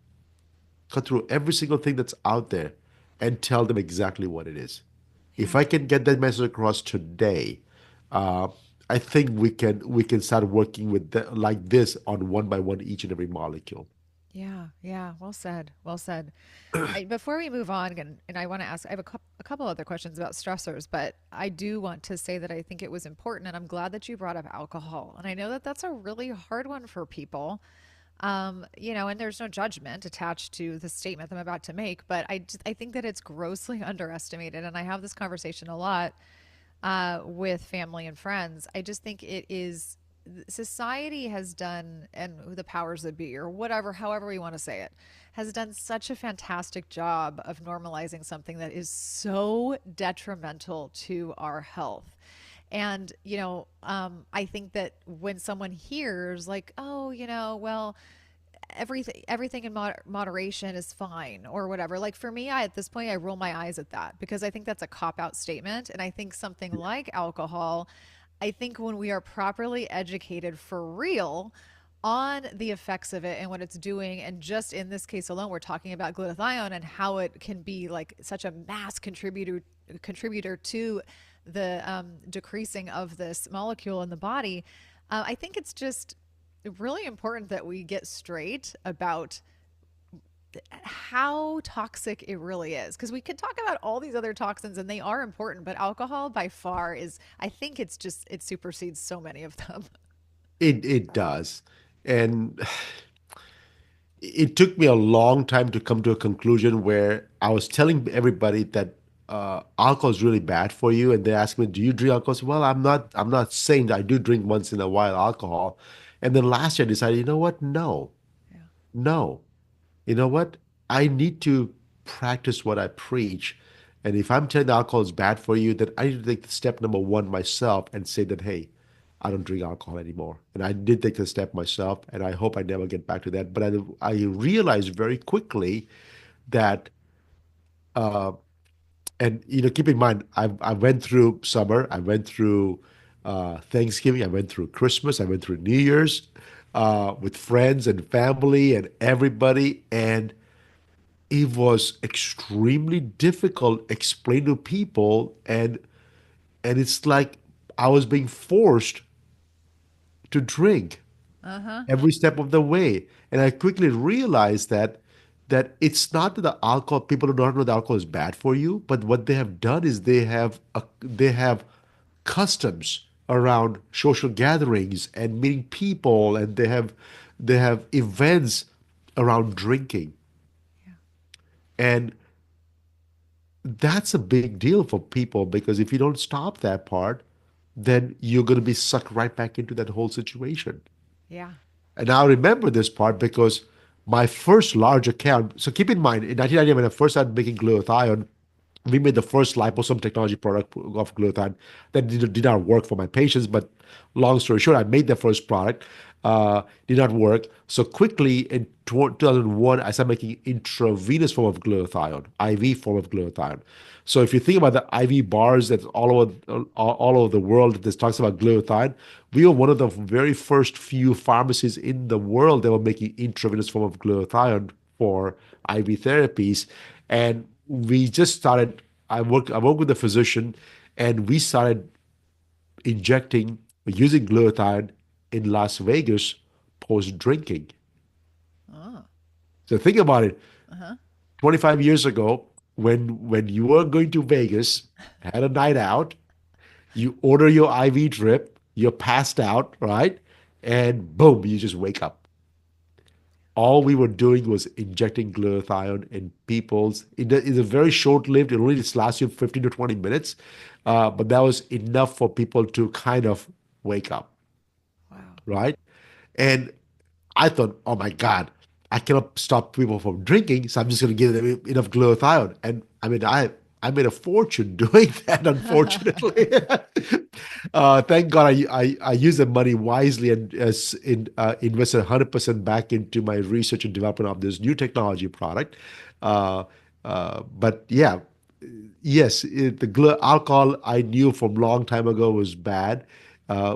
cut through every single thing that's out there, and tell them exactly what it is. If Yeah. I can get that message across today, uh, I think we can start working with like this on one by one each and every molecule. Yeah, yeah. Well said. Well said. Before we move on, and I want to ask, I have a couple other questions about stressors, but I do want to say that I think it was important, and I'm glad that you brought up alcohol. And I know that that's a really hard one for people. And there's no judgment attached to the statement I'm about to make, but I think that it's grossly underestimated. And I have this conversation a lot with family and friends. I just think it is society has done, and the powers that be, or whatever, however we want to say it, has done such a fantastic job of normalizing something that is so detrimental to our health. And, I think that when someone hears, like, oh, well, everything in moderation is fine or whatever. Like, for me, at this point I roll my eyes at that because I think that's a cop out statement. And I think something like alcohol, I think when we are properly educated for real on the effects of it and what it's doing, and just in this case alone, we're talking about glutathione and how it can be like such a mass contributor to the decreasing of this molecule in the body. I think it's just really important that we get straight about how toxic it really is, because we could talk about all these other toxins and they are important, but alcohol by far is, I think it's just, it supersedes so many of them. It does, and it took me a long time to come to a conclusion where I was telling everybody that alcohol is really bad for you, and they asked me, "Do you drink alcohol?" I said, well, I'm not saying that I do drink once in a while alcohol, and then last year I decided, you know what? No, Yeah. no. You know what? I need to practice what I preach. And if I'm telling alcohol is bad for you, then I need to take step number one myself and say that, hey, I don't drink alcohol anymore. And I did take the step myself, and I hope I never get back to that. But I realized very quickly that, and keep in mind, I went through summer, I went through Thanksgiving, I went through Christmas, I went through New Year's with friends and family and everybody, and it was extremely difficult explain to people, and it's like I was being forced to drink Uh-huh. every step of the way. And I quickly realized that it's not that the alcohol, people do not know the alcohol is bad for you, but what they have done is they have customs around social gatherings and meeting people, and they have events around drinking. Yeah. And that's a big deal for people because if you don't stop that part, then you're going to be sucked right back into that whole situation. Yeah. And I remember this part because my first large account, so keep in mind, in 1990, when I first started making glutathione, We made the first liposome technology product of glutathione that did not work for my patients. But long story short, I made the first product, did not work. So quickly in 2001, I started making intravenous form of glutathione, IV form of glutathione. So if you think about the IV bars that's all over the world that talks about glutathione, we were one of the very first few pharmacies in the world that were making intravenous form of glutathione for IV therapies. And we just started. I worked with a physician, and we started injecting using glutathione in Las Vegas post drinking. Oh, So think about it. uh-huh. 25 years ago, when you were going to Vegas, had a night out, you order your IV drip, you're passed out, right? And boom, you just wake up. All we were doing was injecting glutathione in people's. It's a very short-lived. It only just lasts you 15 to 20 minutes, but that was enough for people to kind of wake up, Wow. right? And I thought, oh my God, I cannot stop people from drinking, so I'm just going to give them enough glutathione. And I mean, I made a fortune doing that, unfortunately. Thank God I used the money wisely and invested 100% back into my research and development of this new technology product. Uh, but yeah, yes, alcohol I knew from long time ago was bad.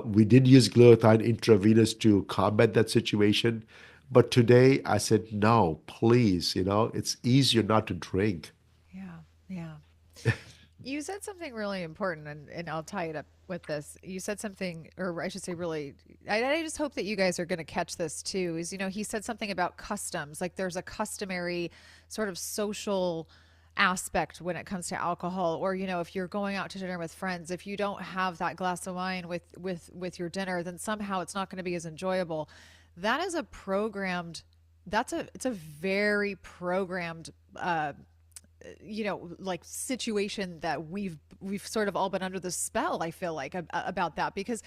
We did use glutathione intravenous to combat that situation. But today I said, no, please, it's easier not to drink. Yeah. Yeah. You said something really important, and I'll tie it up with this. You said something, or I should say, really, I just hope that you guys are going to catch this too. Is, he said something about customs. Like there's a customary sort of social aspect when it comes to alcohol, or if you're going out to dinner with friends, if you don't have that glass of wine with your dinner, then somehow it's not going to be as enjoyable. That is a programmed. It's a very programmed like situation that we've sort of all been under the spell, I feel like, about that, because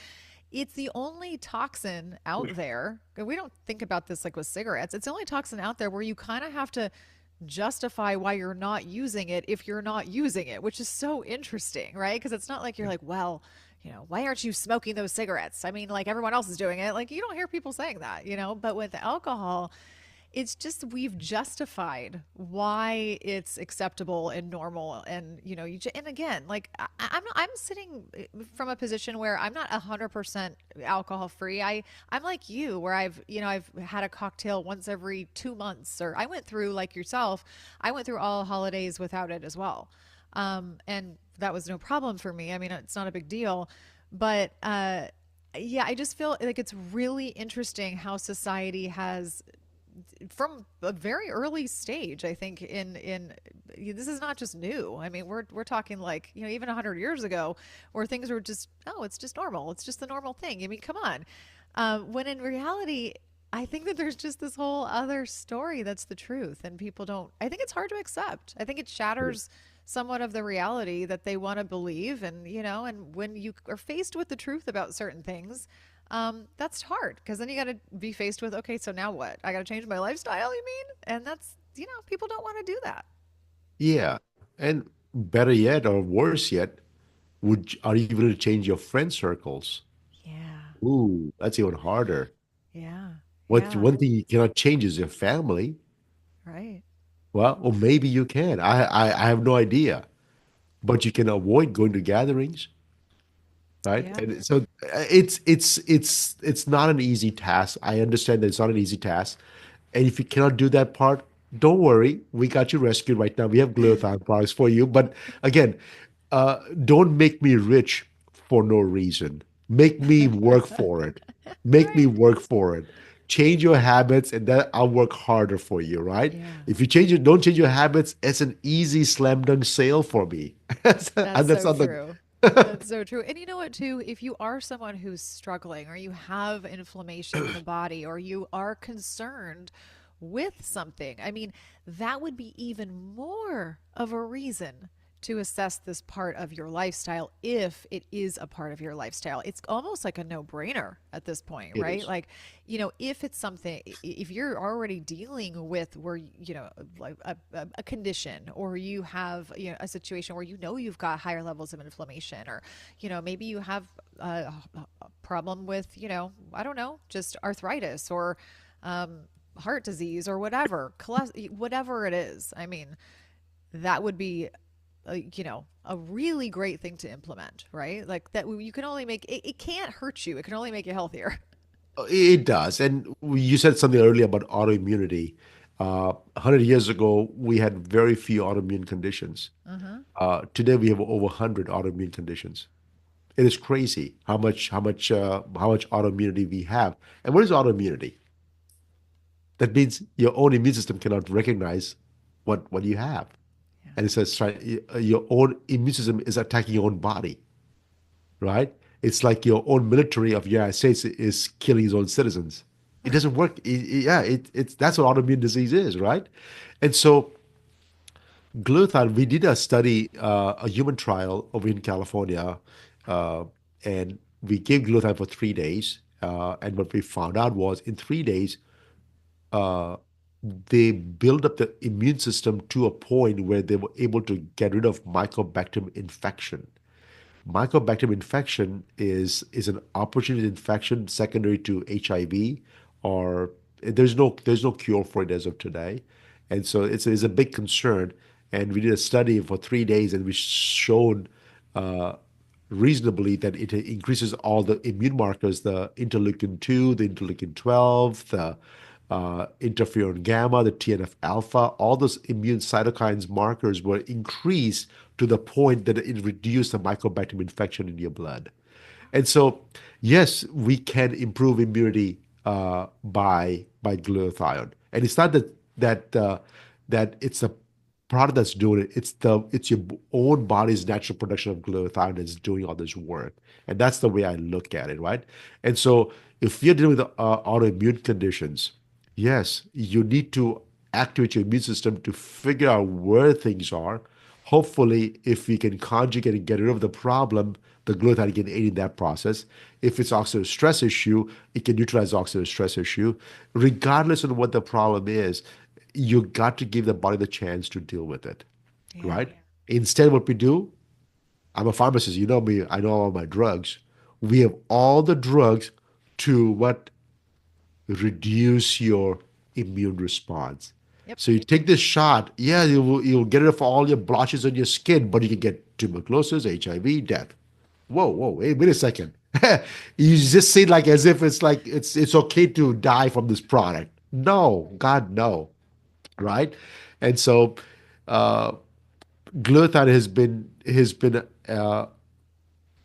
it's the only toxin out there. We don't think about this like with cigarettes. It's the only toxin out there where you kind of have to justify why you're not using it if you're not using it, which is so interesting, right? Because it's not like you're like, well, why aren't you smoking those cigarettes? I mean, like everyone else is doing it. Like you don't hear people saying that, but with alcohol, it's just we've justified why it's acceptable and normal. And and again, like I'm sitting from a position where I'm not 100% alcohol free. I'm like you, where I've had a cocktail once every 2 months, or I went through, like yourself, I went through all holidays without it as well. And that was no problem for me. I mean, it's not a big deal. But yeah, I just feel like it's really interesting how society has, from a very early stage, I think, in this is not just new. I mean, we're talking like, even 100 years ago, where things were just, oh, it's just normal, it's just the normal thing. I mean, come on. When in reality, I think that there's just this whole other story that's the truth, and people don't. I think it's hard to accept. I think it shatters somewhat of the reality that they want to believe, and and when you are faced with the truth about certain things, that's hard, because then you got to be faced with, okay, so now what? I got to change my lifestyle, you mean? And that's, people don't want to do that. Yeah. And better yet, or worse yet, are you going to change your friend circles? Yeah. Ooh, that's even harder. Yeah. What Yeah. one thing you cannot change is your family. Right. Well, or maybe you can. I have no idea. But you can avoid going to gatherings, right? Yeah. And so it's not an easy task. I understand that it's not an easy task. And if you cannot do that part, don't worry. We got you rescued right now. We have glutathione products for you. But again, don't make me rich for no reason. Make me work for it. Make me Right. work for it. Change your habits, and then I'll work harder for you, right? Yeah. If you don't change your habits, it's an easy slam dunk sale for me. That's And that's so not the true. That's so true. And you know what, too? If you are someone who's struggling, or you have inflammation in the body, or you are concerned with something, I mean, that would be even more of a reason to assess this part of your lifestyle if it is a part of your lifestyle. It's almost like a no-brainer at this point, It right? is. Like, if it's something, if you're already dealing with where, like a condition, or you have, a situation where you've got higher levels of inflammation, or, maybe you have a problem with, I don't know, just arthritis, or heart disease, or whatever it is. I mean, that would be a really great thing to implement, right? Like that you can only make it, it can't hurt you. It can only make you healthier. It does. And you said something earlier about autoimmunity. 100 years ago, we had very few autoimmune conditions. Uh-huh. Today, we have over 100 autoimmune conditions. It is crazy how much autoimmunity we have. And what is autoimmunity? That means your own immune system cannot recognize what you have. Yeah. And it says your own immune system is attacking your own body, right? It's like your own military of the United States is killing its own citizens. It doesn't work. Yeah, it's that's what autoimmune disease is, right? And so glutathione, we did a study, a human trial over in California, uh, and we gave glutathione for 3 days. And what we found out was in 3 days, uh, they build up the immune system to a point where they were able to get rid of mycobacterium infection. Mycobacterium infection is an opportunity infection secondary to HIV, or there's no cure for it as of today, and so it's a big concern. And we did a study for 3 days, and we showed uh, reasonably that it increases all the immune markers, the interleukin 2, the interleukin 12, the interferon gamma, the TNF alpha, all those immune cytokines markers were increased to the point that it reduced the mycobacterium infection in your blood. And so, yes, we can improve immunity by glutathione, and it's not that it's a product that's doing it. It's your own body's natural production of glutathione that's doing all this work, and that's the way I look at it, right? And so, if you're dealing with autoimmune conditions, yes, you need to activate your immune system to figure out where things are. Hopefully, if we can conjugate and get rid of the problem, the glutathione can aid in that process. If it's oxidative stress issue, it can neutralize the oxidative stress issue. Regardless of what the problem is, you got to give the body the chance to deal with it, Yeah. right? Instead, what we do, I'm a pharmacist, you know me, I know all my drugs. We have all the drugs to what reduce your immune response. Yep. So you take this shot, yeah, you'll get rid of all your blotches on your skin, but you can get tuberculosis, HIV, death. Whoa, whoa, wait a second. You just say like as if it's like it's okay to die from this product. No, God, no, right? And so uh, glutathione has been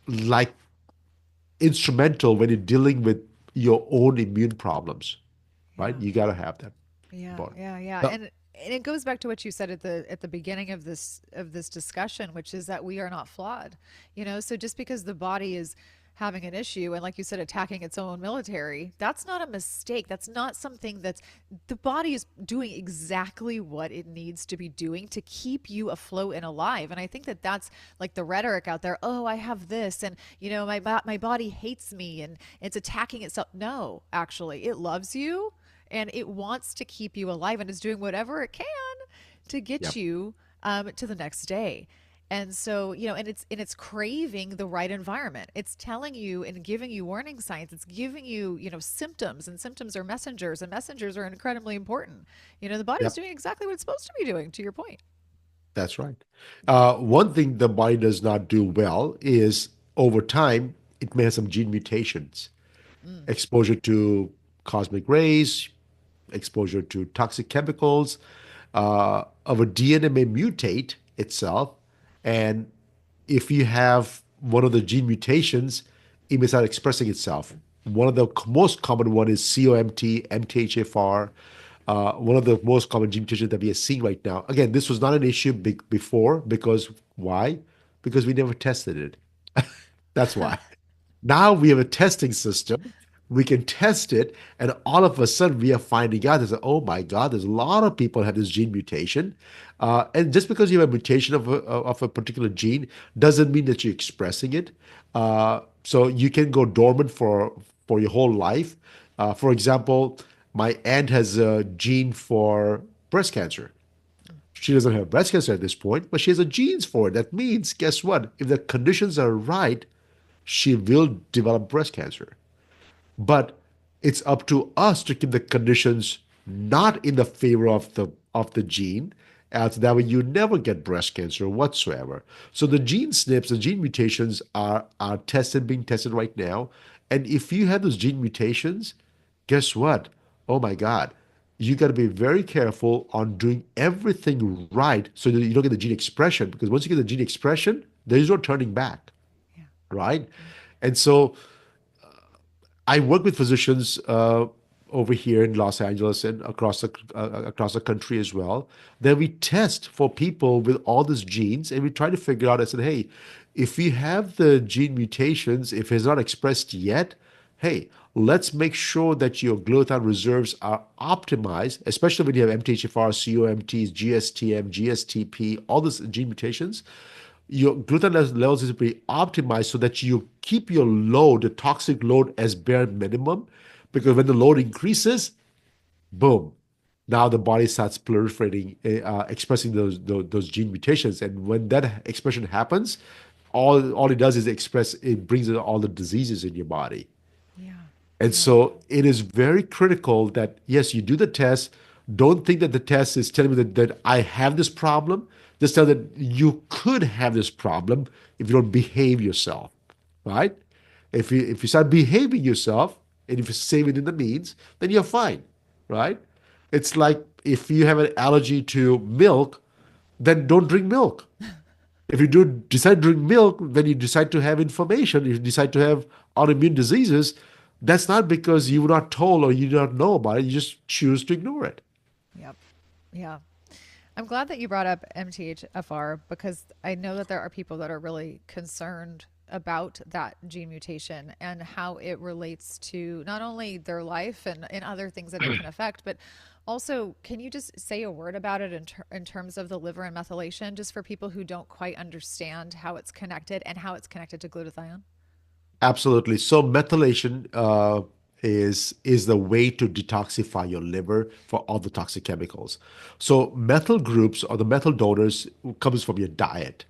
like instrumental when you're dealing with your own immune problems, right? Yeah. You got to have that Yeah, body. yeah, yeah. Uh, And it goes back to what you said at the beginning of this discussion, which is that we are not flawed. So just because the body is having an issue, and like you said, attacking its own military, that's not a mistake. That's not something that's the body is doing exactly what it needs to be doing to keep you afloat and alive. And I think that that's like the rhetoric out there. Oh, I have this, and my body hates me, and it's attacking itself. No, actually, it loves you, and it wants to keep you alive, and is doing whatever it can to get yep, you to the next day. And so, and it's craving the right environment. It's telling you and giving you warning signs. It's giving you, symptoms, and symptoms are messengers, and messengers are incredibly important. The body's yep, doing exactly what it's supposed to be doing, to your point. that's right. One thing the body does not do well is over time, it may have some gene mutations, Mm. exposure to cosmic rays, exposure to toxic chemicals. Our DNA may mutate itself, and if you have one of the gene mutations, it may start expressing itself. One of the most common one is COMT, MTHFR. One of the most common gene mutations that we are seeing right now. Again, this was not an issue before because why? Because we never tested it. That's why. Now we have a testing system. we can test it, and all of a sudden we are finding out that, oh my God, there's a lot of people have this gene mutation. And just because you have a mutation of a particular gene doesn't mean that you're expressing it. So you can go dormant for your whole life. For example, my aunt has a gene for breast cancer. She doesn't have breast cancer at this point, but she has the genes for it. That means, guess what? If the conditions are right, she will develop breast cancer. But it's up to us to keep the conditions not in the favor of the gene, so that way you never get breast cancer whatsoever. So the gene SNPs, the gene mutations are being tested right now. And if you have those gene mutations, guess what? Oh my God. You got to be very careful on doing everything right so that you don't get the gene expression. Because once you get the gene expression, there is no turning back, Yeah. right? And so I work with physicians over here in Los Angeles and across the country as well. Then we test for people with all these genes, and we try to figure out. I said, hey, if we have the gene mutations, if it's not expressed yet, hey, let's make sure that your glutathione reserves are optimized, especially when you have MTHFR, COMTs, GSTM, GSTP, all these gene mutations. Your glutathione levels is to be optimized so that you keep your load, the toxic load, as bare minimum. Because when the load increases, boom, now the body starts proliferating, expressing those gene mutations. And when that expression happens, all it does is it brings in all the diseases in your body. Yeah. And Yeah. so it is very critical that, yes, you do the test. Don't think that the test is telling me that I have this problem. Just tell that you could have this problem if you don't behave yourself, right? If you start behaving yourself and if you stay within the means, then you're fine, right? It's like if you have an allergy to milk, then don't drink milk. If you do decide to drink milk, when you decide to have inflammation, you decide to have autoimmune diseases, that's not because you were not told or you do not know about it. You just choose to ignore it. Yep. Yeah. I'm glad that you brought up MTHFR because I know that there are people that are really concerned about that gene mutation and how it relates to not only their life and other things that it can affect, but also, can you just say a word about it in terms of the liver and methylation, just for people who don't quite understand how it's connected and how it's connected to glutathione? Absolutely. So methylation is the way to detoxify your liver for all the toxic chemicals. So methyl groups or the methyl donors comes from your diet.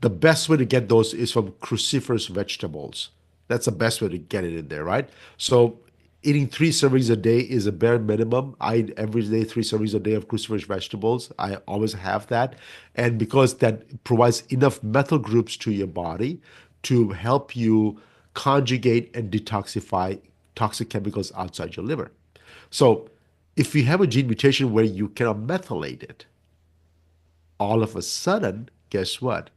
The best way to get those is from cruciferous vegetables. That's the best way to get it in there, right? So eating 3 servings a day is a bare minimum. I eat every day 3 servings a day of cruciferous vegetables. I always have that. And because that provides enough methyl groups to your body to help you conjugate and detoxify toxic chemicals outside your liver. So if you have a gene mutation where you cannot methylate it, all of a sudden, guess what?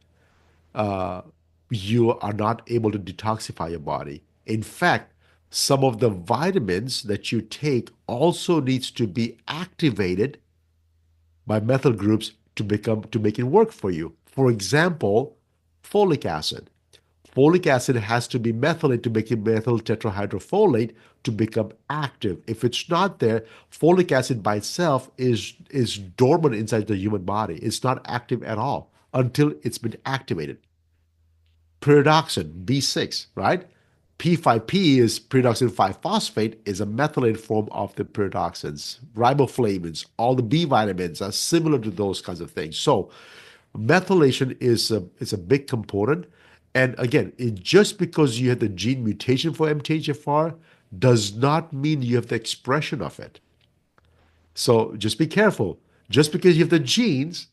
You are not able to detoxify your body. In fact, some of the vitamins that you take also needs to be activated by methyl groups to make it work for you. For example, folic acid. Folic acid has to be methylated to make it methyl tetrahydrofolate to become active. If it's not there, folic acid by itself is dormant inside the human body. It's not active at all until it's been activated. Pyridoxine, B6, right? P5P is pyridoxine 5-phosphate, is a methylated form of the pyridoxines. Riboflavins, all the B vitamins are similar to those kinds of things. So methylation is a big component. And again, just because you have the gene mutation for MTHFR does not mean you have the expression of it. So just be careful. Just because you have the genes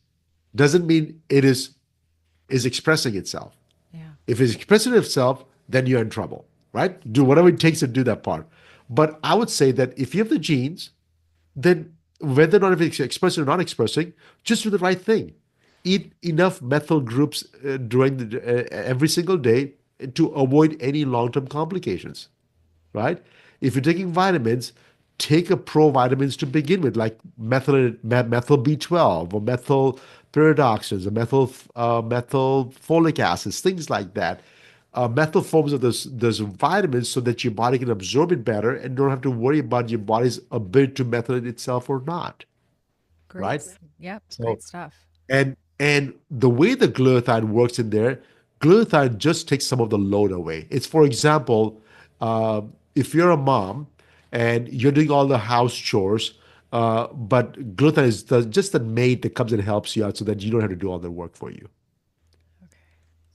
doesn't mean is expressing itself. Yeah. If it's expressing itself, then you're in trouble, right? Do whatever it takes to do that part. But I would say that if you have the genes, then whether or not if it's expressing or not expressing, just do the right thing. Eat enough methyl groups during every single day to avoid any long-term complications, right? If you're taking vitamins, take a provitamins to begin with, like methyl B12 or methyl pyridoxines or methyl folic acids, things like that. methyl forms of those vitamins so that your body can absorb it better and don't have to worry about your body's ability to methylate itself or not, Great. right? Yep. So Great stuff. and the way the glutathione works in there, glutathione just takes some of the load away. It's for example, if you're a mom and you're doing all the house chores, but glutathione is just the maid that comes and helps you out so that you don't have to do all the work for you.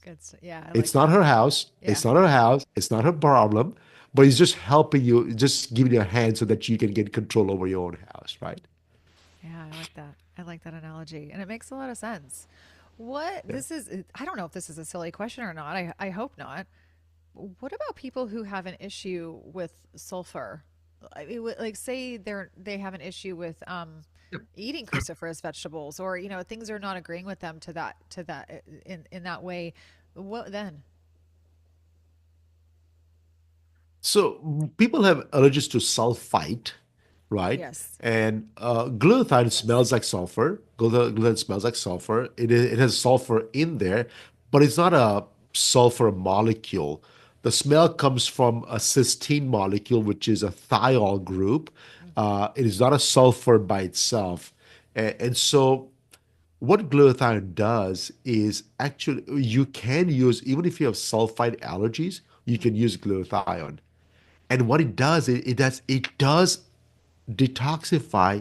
Okay. Yeah, I like It's not that. her house. Yeah. It's not her house. It's not her problem. But it's just helping you, just giving you a hand so that you can get control over your own house, right? Yeah, I like that. I like that analogy. And it makes a lot of sense. What Yeah. this is, I don't know if this is a silly question or not. I hope not. What about people who have an issue with sulfur? I mean, like say they have an issue with eating cruciferous vegetables, or things are not agreeing with them to that in that way. What then? So people have allergies to sulfite, right? Yes. And glutathione smells like sulfur. Glutathione smells like sulfur. It has sulfur in there, but it's not a sulfur molecule. The smell comes from a cysteine molecule, which is a thiol group. Hmm. It is not a sulfur by itself. And so what glutathione does is actually you can use, even if you have sulfite allergies, you can use glutathione. And what it does detoxify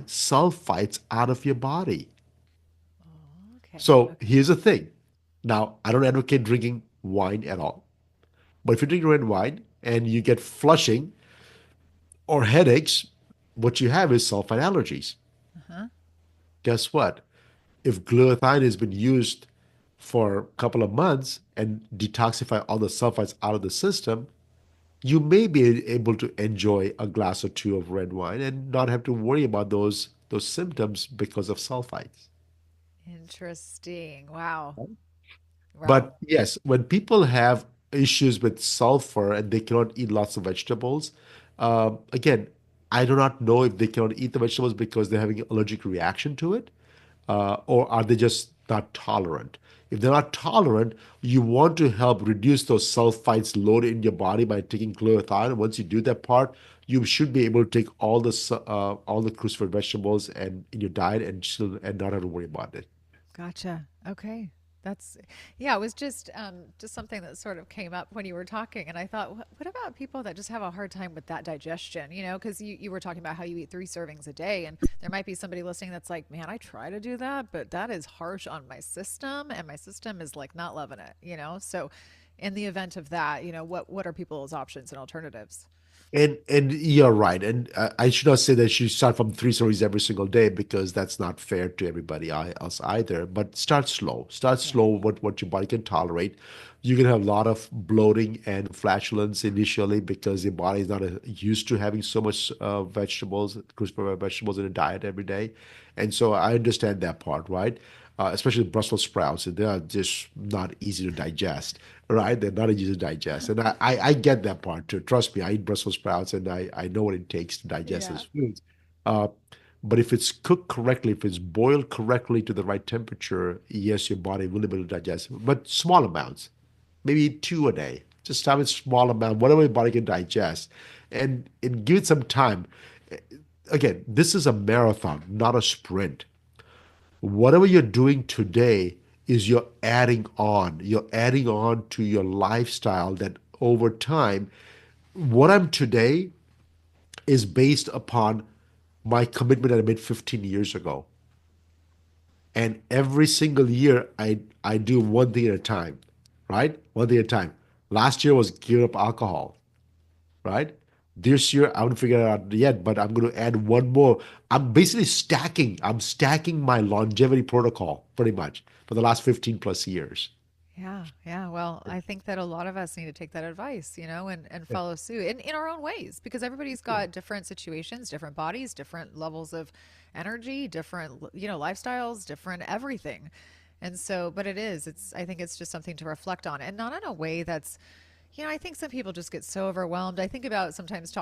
sulfites out of your body. Oh, okay. So Okay. here's the thing. Now, I don't advocate drinking wine at all. But if you drink red wine and you get flushing or headaches, what you have is sulfite allergies. Uh-huh. Guess what? If glutathione has been used for a couple of months and detoxify all the sulfites out of the system, you may be able to enjoy a glass or two of red wine and not have to worry about those symptoms because of sulfites. Interesting. Wow. Wow. But yes, when people have issues with sulfur and they cannot eat lots of vegetables, again, I do not know if they cannot eat the vegetables because they're having an allergic reaction to it, or are they just not tolerant? If they're not tolerant, you want to help reduce those sulfites load in your body by taking glutathione. Once you do that part, you should be able to take all the cruciferous vegetables and in your diet and not have to worry about it. Gotcha. Okay. That's yeah, it was just something that sort of came up when you were talking, and I thought, what about people that just have a hard time with that digestion, because you were talking about how you eat 3 servings a day, and there might be somebody listening that's like, man, I try to do that, but that is harsh on my system, and my system is like not loving it. So in the event of that, what are people's options and alternatives? And you're right. And I should not say that you start from three stories every single day because that's not fair to everybody else either. But start slow. Start Yeah. slow. What your body can tolerate. You can have a lot of bloating and flatulence initially because your body is not used to having so much vegetables, cruciferous vegetables in a diet every day. And so I understand that part, right? Especially Brussels sprouts, they are just not easy to digest, right? They're not easy to digest. And I get that part too. Trust me, I eat Brussels sprouts and I know what it takes to digest Yeah. those foods. Uh, but if it's cooked correctly, if it's boiled correctly to the right temperature, yes, your body will be able to digest it. But small amounts, maybe two a day. Just have a small amount, whatever your body can digest, and give it some time. Again, this is a marathon, not a sprint. Whatever you're doing today is you're adding on to your lifestyle that over time, what I'm today is based upon my commitment that I made 15 years ago. And every single year I do one thing at a time, right? One thing at a time. Last year was give up alcohol, right? This year, I haven't figured it out yet, but I'm going to add one more. I'm basically stacking. I'm stacking my longevity protocol pretty much for the last 15 plus years. Yeah, yeah. Well, I think that a lot of us need to take that advice, and Yeah. follow suit in our own ways, because everybody's got different situations, different bodies, different levels of energy, different, lifestyles, different everything. And so, but I think it's just something to reflect on, and not in a way that's, I think some people just get so overwhelmed. I think about sometimes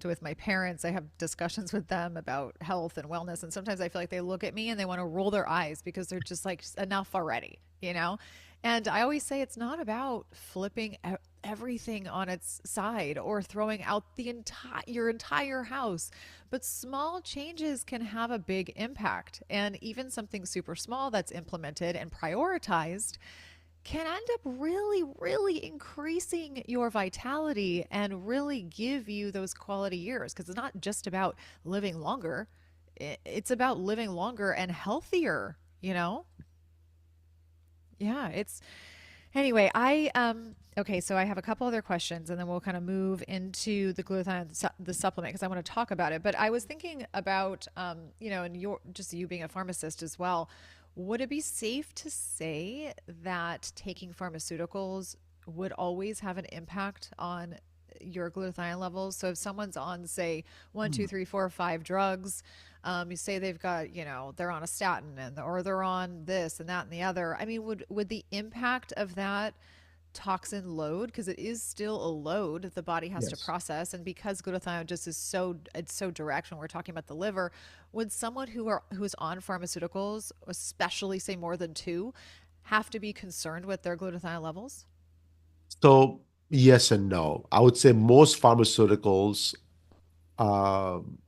with my parents. I have discussions with them about health and wellness. And sometimes I feel like they look at me and they want to roll their eyes because they're just like, enough already, you know? And I always say it's not about flipping everything on its side or throwing out the entire your entire house, but small changes can have a big impact. And even something super small that's implemented and prioritized can end up really, really increasing your vitality and really give you those quality years. Because it's not just about living longer, it's about living longer and healthier, you know? Yeah, it's anyway, okay, so I have a couple other questions and then we'll kind of move into the glutathione the supplement because I want to talk about it. But I was thinking about and your just you being a pharmacist as well, would it be safe to say that taking pharmaceuticals would always have an impact on your glutathione levels? So if someone's on, say, one, two, three, four, five drugs, you say they've got, they're on a statin or they're on this and that and the other. I mean, would the impact of that toxin load, because it is still a load that the body has to Yes. process, and because glutathione just is so direct when we're talking about the liver, would someone who's on pharmaceuticals, especially say more than two, have to be concerned with their glutathione levels? So yes and no. I would say most pharmaceuticals, um,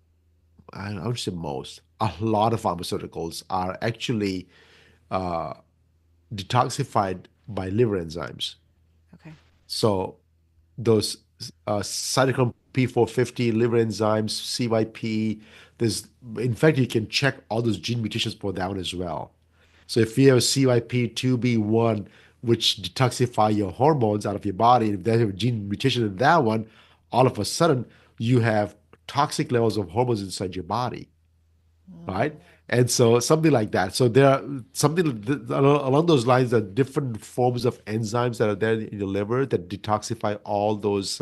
I would say most, a lot of pharmaceuticals are actually uh, detoxified by liver enzymes. Okay. So those cytochrome P450, liver enzymes, CYP, there's, in fact, you can check all those gene mutations for that one as well. So if you have CYP2B1, which detoxify your hormones out of your body, if there's a gene mutation in that one, all of a sudden you have toxic levels of hormones inside your body, right? Mm. And so something like that. So there are along those lines, there are different forms of enzymes that are there in your liver that detoxify all those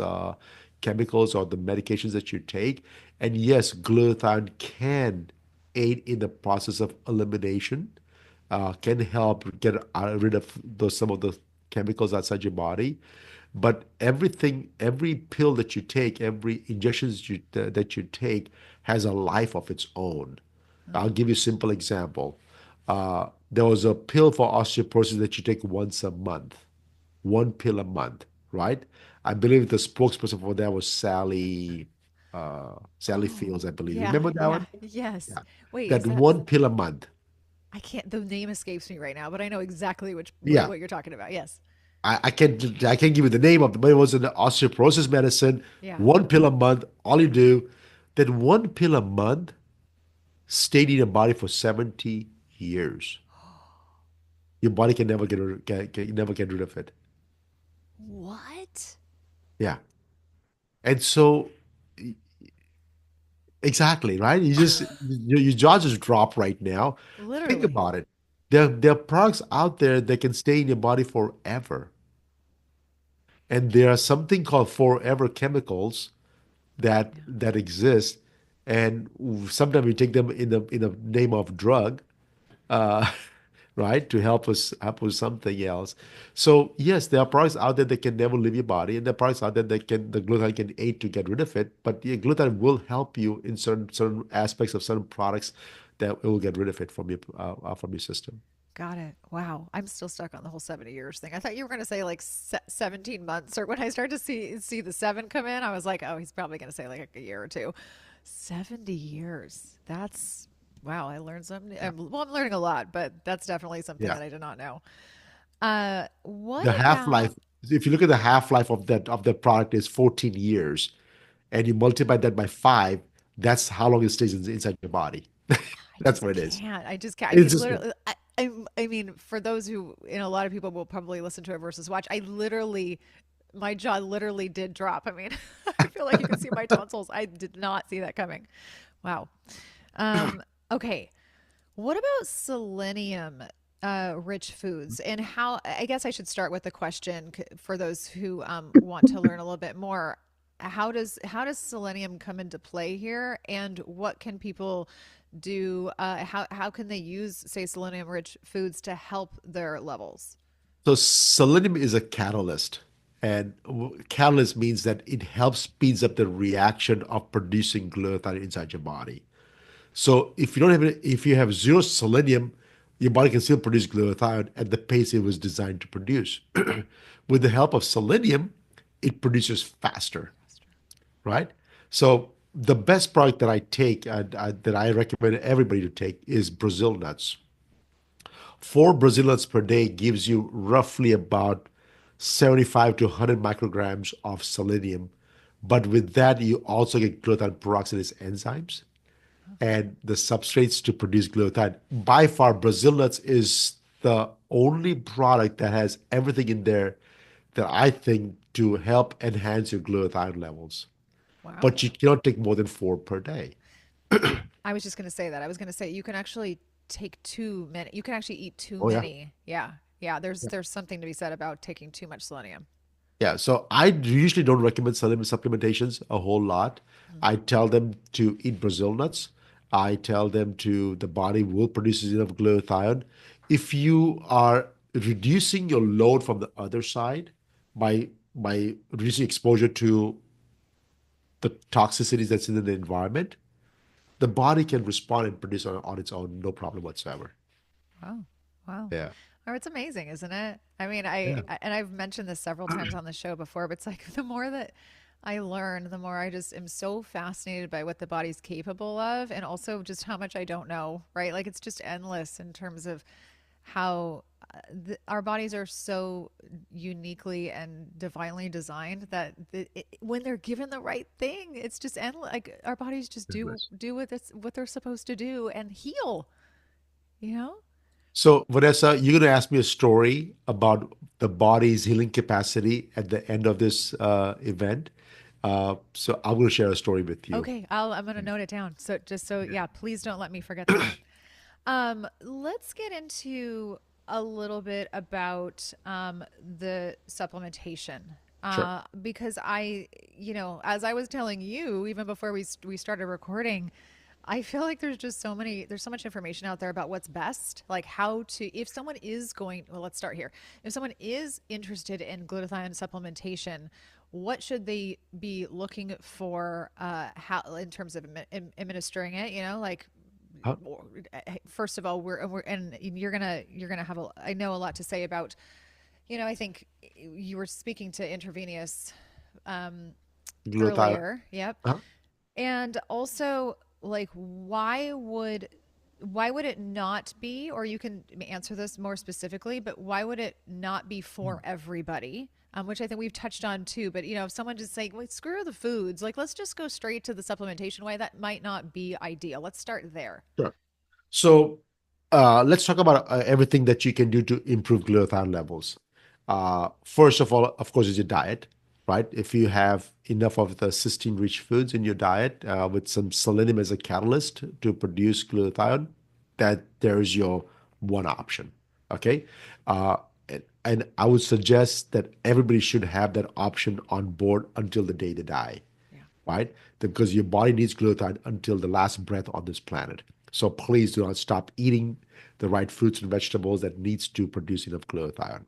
chemicals or the medications that you take. And yes, glutathione can aid in the process of elimination, can help get rid of some of the chemicals outside your body. But everything, every pill that you take, every injections that you take has a life of its own. I'll Mm. give you a simple example. There was a pill for osteoporosis that you take once a month, one pill a month, right? I believe the spokesperson for that was Sally Oh, Fields, I believe. yeah, Remember that yeah, one? yes. Yeah. Wait, is That that one pill a month. I can't the name escapes me right now, but I know exactly Yeah. what you're talking about. Yes. I can't give you the name of it, but it was an osteoporosis medicine, Yeah. one pill a month. All you do, that one pill a month stayed in your body for 70 years. Your body can never never get rid of it. What? Yeah. And so exactly, right? Your jaw just drop right now. Think Literally. about it. There are products out there that can stay in your body forever. And there are something called forever chemicals that Yeah. exist, and sometimes we take them in the name of drug, uh, right, to help with something else. So yes, there are products out there that can never leave your body, and there are products out there that can the glutathione can aid to get rid of it. But yeah, glutathione will help you in certain aspects of certain products that it will get rid of it from your system. Got it. Wow. I'm still stuck on the whole 70 years thing. I thought you were going to say like 17 months, or when I started to see the 7 come in, I was like, "Oh, he's probably going to say like a year or two." 70 years. That's wow, I learned something. I'm learning a lot, but that's definitely something Yeah. that I did not know. What The about half-life, if you look at the half-life of that product is 14 years, and you multiply that by five, that's how long it stays inside your body. I That's just what it is. can't. I just can't. I It's mean, just literally, I mean, for those who, a lot of people will probably listen to it versus watch. My jaw literally did drop. I mean, I feel like you can see my tonsils. I did not see that coming. Wow. Um, okay. What about selenium rich foods and how, I guess I should start with the question for those who want to learn a little bit more. How does selenium come into play here, and what can people do? How can they use, say, selenium rich foods to help their levels? so selenium is a catalyst, and catalyst means that it helps speeds up the reaction of producing glutathione inside your body. So if you don't have if you have zero selenium, your body can still produce glutathione at the pace it was designed to produce. With the help of selenium, it produces faster, Faster. right? So the best product that I take that I recommend everybody to take is Brazil nuts. 4 Brazil nuts per day gives you roughly about 75 to 100 micrograms of selenium. But with that, you also get glutathione peroxidase enzymes Oh, and the substrates to produce glutathione. By far, Brazil nuts is the only product that has everything in there that I think to help enhance your glutathione levels. wow. But you cannot take more than 4 per day. I was just going to say that. I was going to say you can actually take too many. You can actually eat too Oh yeah. many. Yeah. Yeah, there's something to be said about taking too much selenium. Yeah, so I usually don't recommend supplement supplementations a whole lot. Mm. I tell them to eat Brazil nuts. I tell them to the body will produce enough glutathione. If you are reducing your load from the other side by reducing exposure to the toxicities that's in the environment, the body can respond and produce on its own, no problem whatsoever. Wow. Wow. Yeah. Oh, it's amazing, isn't it? I mean, Yeah. and I've mentioned this several times on the show before, but it's like the more that I learn, the more I just am so fascinated by what the body's capable of and also just how much I don't know, right? Like it's just endless in terms of how our bodies are so uniquely and divinely designed that when they're given the right thing, it's just endless. Like our bodies just Goodness. do what they're supposed to do and heal, you know? So, Vanessa, you're going to ask me a story about the body's healing capacity at the end of this event. So, I'm going to share a story with you. Okay, I'm gonna note it down. So just so yeah, please don't let me forget that. Let's get into a little bit about the supplementation. Sure. Because as I was telling you, even before we started recording, I feel like there's so much information out there about what's best, like how to, if someone is going, well, let's start here. If someone is interested in glutathione supplementation, what should they be looking for, how, in terms of administering it, like, Huh? first of all, and you're gonna have I know a lot to say about, I think you were speaking to intravenous um, Glutathione. earlier. Yep. Huh? And also, like, why would it not be, or you can answer this more specifically, but why would it not be for everybody? Which I think we've touched on too. But if someone just like, well, screw the foods, like let's just go straight to the supplementation way, that might not be ideal. Let's start there. Sure. So, let's talk about everything that you can do to improve glutathione levels. First of all, of course, is your diet, right? If you have enough of the cysteine-rich foods in your diet with some selenium as a catalyst to produce glutathione, that there's your one option. Okay. And I would suggest that everybody should have that option on board until the day they die, Yeah. right? Because your body needs glutathione until the last breath on this planet. So please do not stop eating the right fruits and vegetables that needs to produce enough glutathione.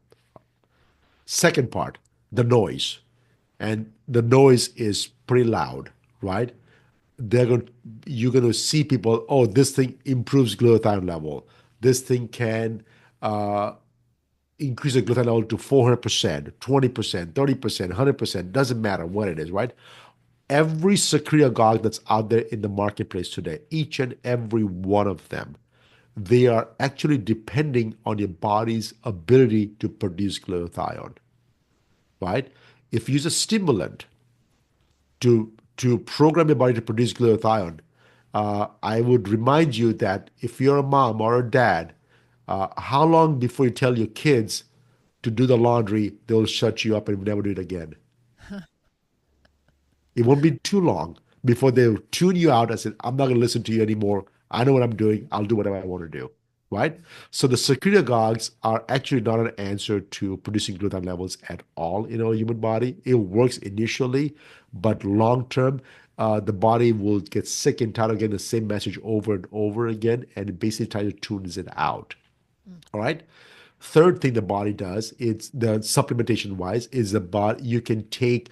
Second part, the noise. And the noise is pretty loud, right? They're going you're going to see people, oh, this thing improves glutathione level. This thing can increase the glutathione level to 400%, 20%, 30%, 100%, doesn't matter what it is, right? Every secretagogue that's out there in the marketplace today, each and every one of them, they are actually depending on your body's ability to produce glutathione, right? If you use a stimulant to program your body to produce glutathione, I would remind you that if you're a mom or a dad, how long before you tell your kids to do the laundry, they'll shut you up and never do it again? It won't be too long before they'll tune you out and say, I'm not going to listen to you anymore. I know what I'm doing. I'll do whatever I want to do. Right? So the secretagogues are actually not an answer to producing glutathione levels at all in our human body. It works initially, but long term, the body will get sick and tired of getting the same message over and over again, and it basically tries to tune it out. Mm. All right. Third thing the body does, it's the supplementation wise, is the body you can take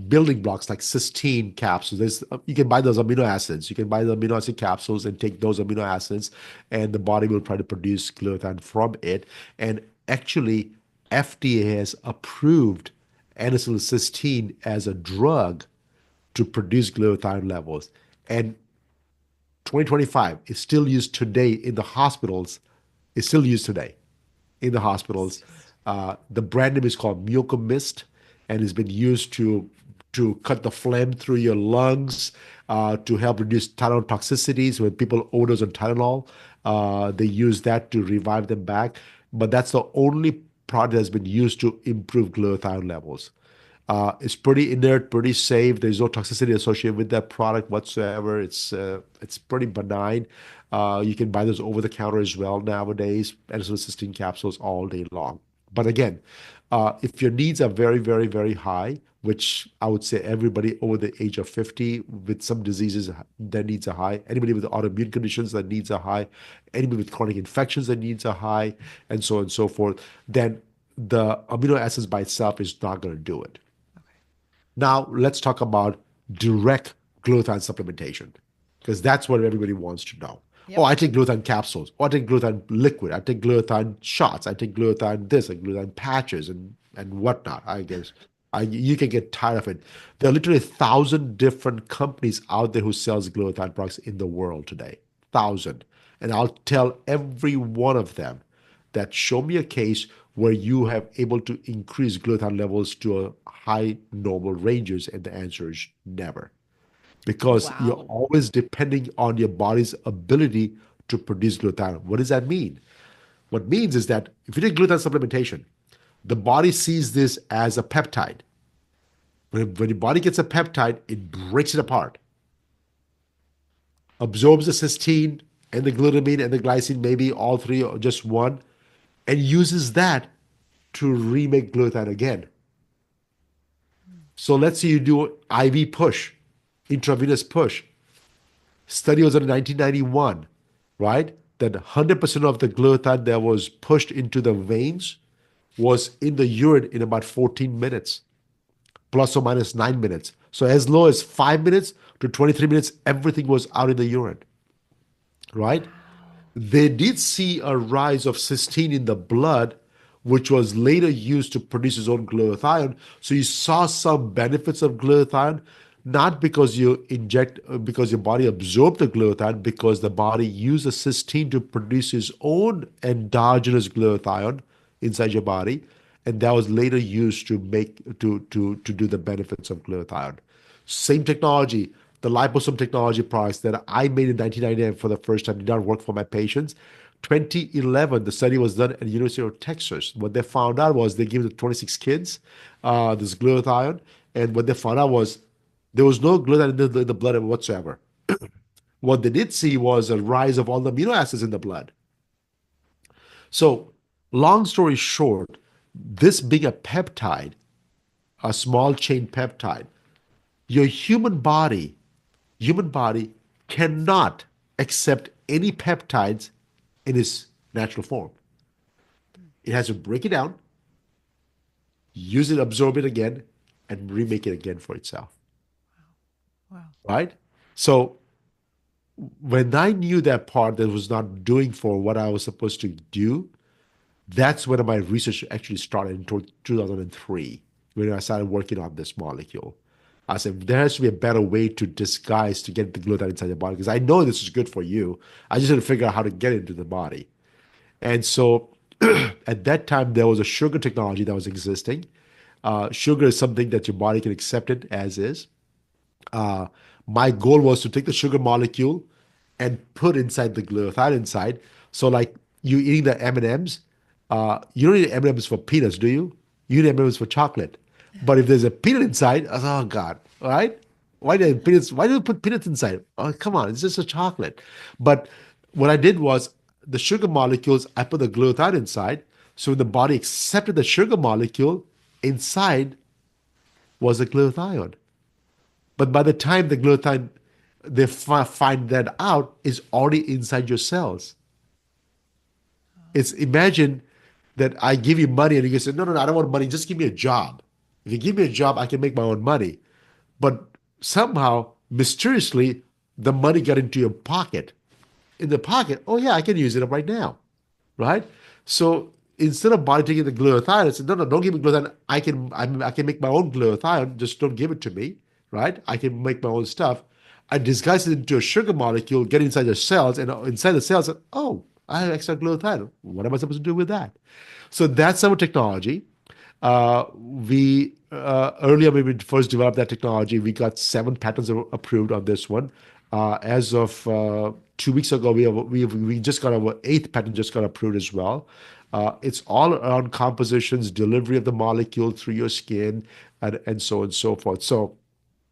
building blocks like cysteine capsules. You can buy those amino acids. You can buy the amino acid capsules and take those amino acids, and the body will try to produce glutathione from it. And actually, FDA has approved N-acetylcysteine as a drug to produce glutathione levels. And 2025 is still used today in the hospitals. It's still used today in the hospitals. The brand name is called Mucomist, and it's been used to cut the phlegm through your lungs, to help reduce Tylenol toxicities when people overdose on Tylenol. They use that to revive them back, but that's the only product that's been used to improve glutathione levels. It's pretty inert, pretty safe. There's no toxicity associated with that product whatsoever. It's pretty benign. You can buy those over the counter as well nowadays, N-acetylcysteine capsules all day long. But again, if your needs are very, very, very high, which I would say everybody over the age of 50 with some diseases, their needs are high. Anybody with autoimmune conditions, their needs are high. Anybody with chronic infections, their needs are high, and so on and so forth. Then the amino acids by itself is not going to do it. Okay. Now, let's talk about direct glutathione supplementation, because that's what everybody wants to know. Oh, Yep. I take glutathione capsules. Oh, I take glutathione liquid. I take glutathione shots. I take glutathione this, and glutathione patches, and whatnot. I guess you can get tired of it. There are literally 1,000 different companies out there who sells glutathione products in the world today. 1,000, and I'll tell every one of them that show me a case where you have able to increase glutathione levels to a high normal ranges, and the answer is never, because you're Wow. always depending on your body's ability to produce glutathione. What does that mean? What it means is that if you take glutathione supplementation, the body sees this as a peptide. When your body gets a peptide, it breaks it apart, absorbs the cysteine and the glutamine and the glycine, maybe all three or just one, and uses that to remake glutathione again. So let's say you do IV push, intravenous push. Study was in 1991, right? That 100% of the glutathione that was pushed into the veins was in the urine in about 14 minutes, plus or minus 9 minutes. So as low as 5 minutes to 23 minutes, everything was out in the urine, right? Wow. They did see a rise of cysteine in the blood, which was later used to produce its own glutathione. So you saw some benefits of glutathione, not because you inject, because your body absorbed the glutathione, because the body used the cysteine to produce its own endogenous glutathione inside your body, and that was later used to make to do the benefits of glutathione. Same technology, the liposome technology products that I made in 1999 for the first time did not work for my patients. 2011, the study was done at the University of Texas. What they found out was they gave it to 26 kids this glutathione, and what they found out was there was no glutathione in the blood whatsoever. What they did see was a rise of all the amino acids in the blood. So, long story short, this being a peptide, a small chain peptide, your human body cannot accept any peptides in its natural form. It has to break it down, use it, absorb it again, and remake it again for itself. Wow. Right? So when I knew that part that was not doing for what I was supposed to do, that's when my research actually started in 2003, when I started working on this molecule. I said, there has to be a better way to disguise to get the glutathione inside the body, because I know this is good for you. I just had to figure out how to get it into the body. And so at that time, there was a sugar technology that was existing. Sugar is something that your body can accept it as is. Uh, my goal was to take the sugar molecule and put inside the glutathione inside. So like you eating the M&Ms, you don't need M&Ms for peanuts, do you? You need M&Ms for chocolate. But if there's a peanut inside, I was, oh God, all right? Why do you put peanuts inside? Oh, come on, it's just a chocolate. But what I did was the sugar molecules, I put the glutathione inside. So when the body accepted the sugar molecule, inside was the glutathione. But by the time the glutathione, they find that out, is already inside your cells. It's imagine that I give you money and you say, no, no, no, I don't want money. Just give me a job. If you give me a job, I can make my own money. But somehow, mysteriously, the money got into your pocket. In the pocket, oh yeah, I can use it right now, right? So instead of body taking the glutathione, I said, no, no, don't give me glutathione. I can make my own glutathione. Just don't give it to me, right? I can make my own stuff. I disguise it into a sugar molecule, get inside the cells, and inside the cells, oh, I have extra glutathione. What am I supposed to do with that? So that's our technology. We earlier when we first developed that technology, we got 7 patents approved on this one. As of 2 weeks ago, we just got our eighth patent just got approved as well. It's all around compositions, delivery of the molecule through your skin, and so on and so forth. So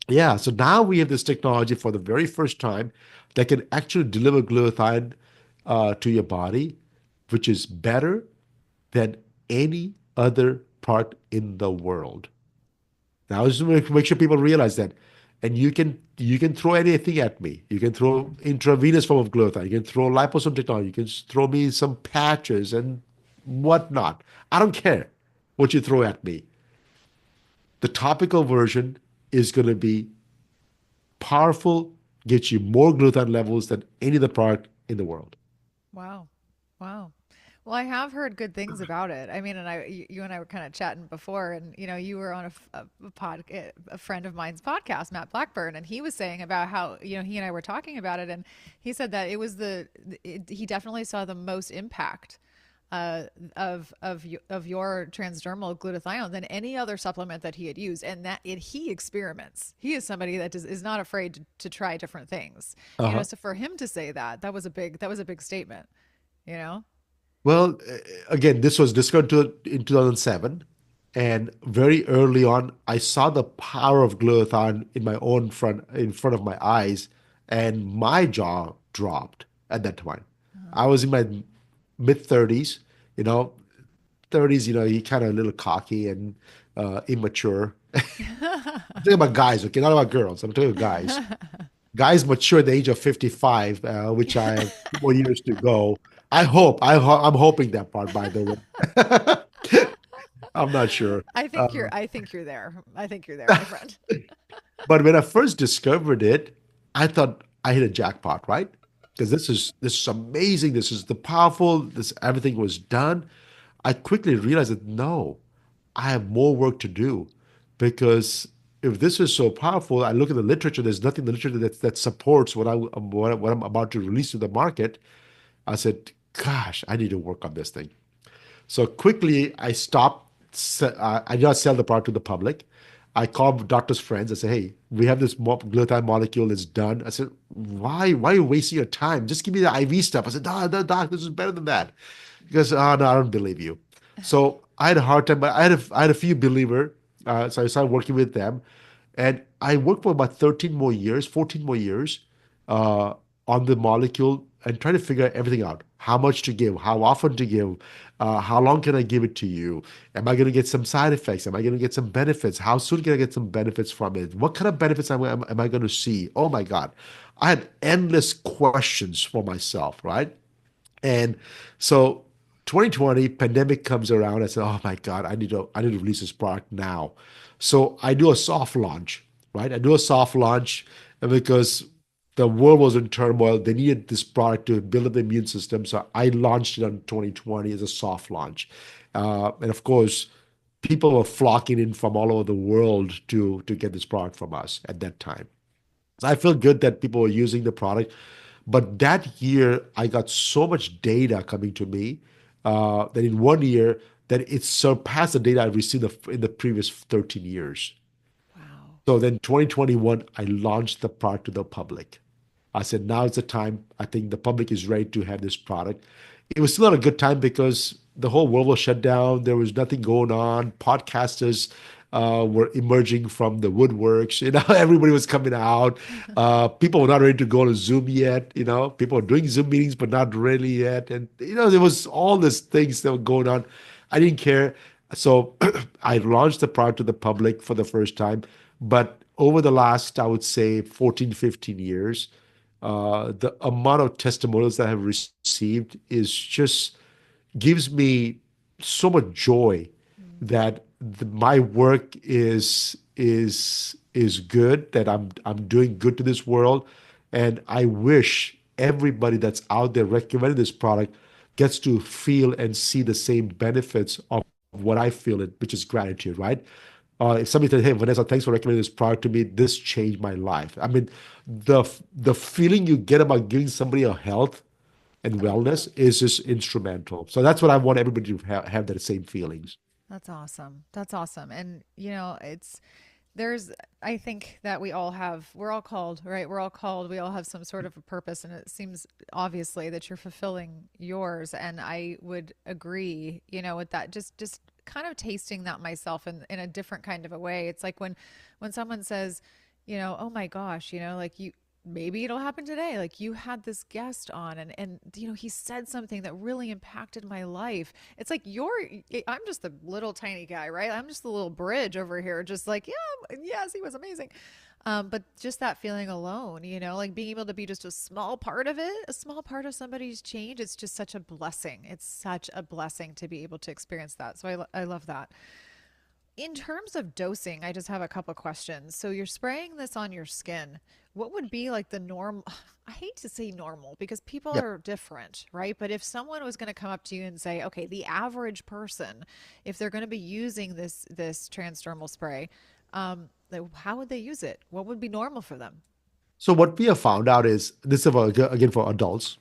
yeah, so now we have this technology for the very first time that can actually deliver glutathione to your body, which is better than any other part in the world. Now, just make sure people realize that. And you can throw anything at me. You can throw intravenous form of glutathione. You can throw liposome technology. You can throw me some patches and whatnot. I don't care what you throw at me. The topical version is going to be powerful, gets you more glutathione levels than any other product in the world. Wow. Wow. Well, I have heard good things about it. I mean, and you and I were kind of chatting before, and you were on a friend of mine's podcast, Matt Blackburn, and he was saying about how he and I were talking about it, and he said that he definitely saw the most impact of your transdermal glutathione than any other supplement that he had used, and he experiments. He is somebody that is not afraid to try different things. Uh-huh. So for him to say that was a big statement. You know. Well, again, this was discovered in 2007, and very early on, I saw the power of glutathione in front of my eyes, and my jaw dropped at that time. I was in my mid 30s, you know, 30s, you kind of a little cocky and immature. I'm talking about guys, okay, not about girls. I'm talking about guys. Guys mature at the age of 55, which I have 4 years to go. I'm hoping that part, by the way. I'm not sure. I think Uh, you're I think you're there. I think you're there, my friend. but when I first discovered it, I thought I hit a jackpot, right? Because this is amazing. This is the powerful. This everything was done. I quickly realized that no, I have more work to do because if this is so powerful, I look at the literature. There's nothing in the literature that supports what I'm about to release to the market. I said, "Gosh, I need to work on this thing." So quickly, I stopped. I just sell the product to the public. I called doctors' friends. I said, "Hey, we have this glutathione molecule. It's done." I said, "Why? Why are you wasting your time? Just give me the IV stuff." I said, "No, no, doc, this is better than that." Because, oh no, I don't believe you. So I had a hard time, but I had a few believer. So I started working with them, and I worked for about 13 more years, 14 more years uh, on the molecule and try to figure everything out. How much to give, how often to give, how long can I give it to you? Am I going to get some side effects? Am I going to get some benefits? How soon can I get some benefits from it? What kind of benefits am I going to see? Oh my God. I had endless questions for myself, right? And so 2020 pandemic comes around. I said, "Oh my God, I need to release this product now." So I do a soft launch, right? I do a soft launch because the world was in turmoil. They needed this product to build up the immune system. So I launched it on 2020 as a soft launch. And of course, people were flocking in from all over the world to get this product from us at that time. So I feel good that people were using the product. But that year, I got so much data coming to me that in one year, that it surpassed the data I received in the previous 13 years. Wow. So then 2021, I launched the product to the public. I said, now is the time. I think the public is ready to have this product. It was still not a good time because the whole world was shut down. There was nothing going on. Podcasters were emerging from the woodworks. Everybody was coming out. People were not ready to go to Zoom yet. People were doing Zoom meetings, but not really yet. And there was all these things that were going on. I didn't care. So I launched the product to the public for the first time. But over the last, I would say, 14, 15 years, the amount of testimonials that I have received is just gives me so much joy Mm. that my work is good, that I'm doing good to this world, and I wish everybody that's out there recommending this product gets to feel and see the same benefits of what I feel it, which is gratitude, right? If somebody says, "Hey, Vanessa, thanks for recommending this product to me. This changed my life." I mean, the feeling you get about giving somebody a health and Oh, wellness is just instrumental. So that's what I want everybody to have that same feelings. that's awesome. That's awesome. And there's I think that we're all called, right? We're all called. We all have some sort of a purpose, and it seems obviously that you're fulfilling yours. And I would agree, with that. Just kind of tasting that myself in a different kind of a way. It's like when someone says, oh my gosh, like you maybe it'll happen today. Like you had this guest on and he said something that really impacted my life. It's like I'm just a little tiny guy, right? I'm just a little bridge over here, just like, yeah, yes, he was amazing. But just that feeling alone, like being able to be just a small part of it, a small part of somebody's change, it's just such a blessing. It's such a blessing to be able to experience that. So I love that. In terms of dosing, I just have a couple questions. So you're spraying this on your skin. What would be like the norm? I hate to say normal because people Yep. are different, right? But if someone was going to come up to you and say, okay, the average person, if they're going to be using this transdermal spray, like, how would they use it? What would be normal for them? So what we have found out is this is again for adults.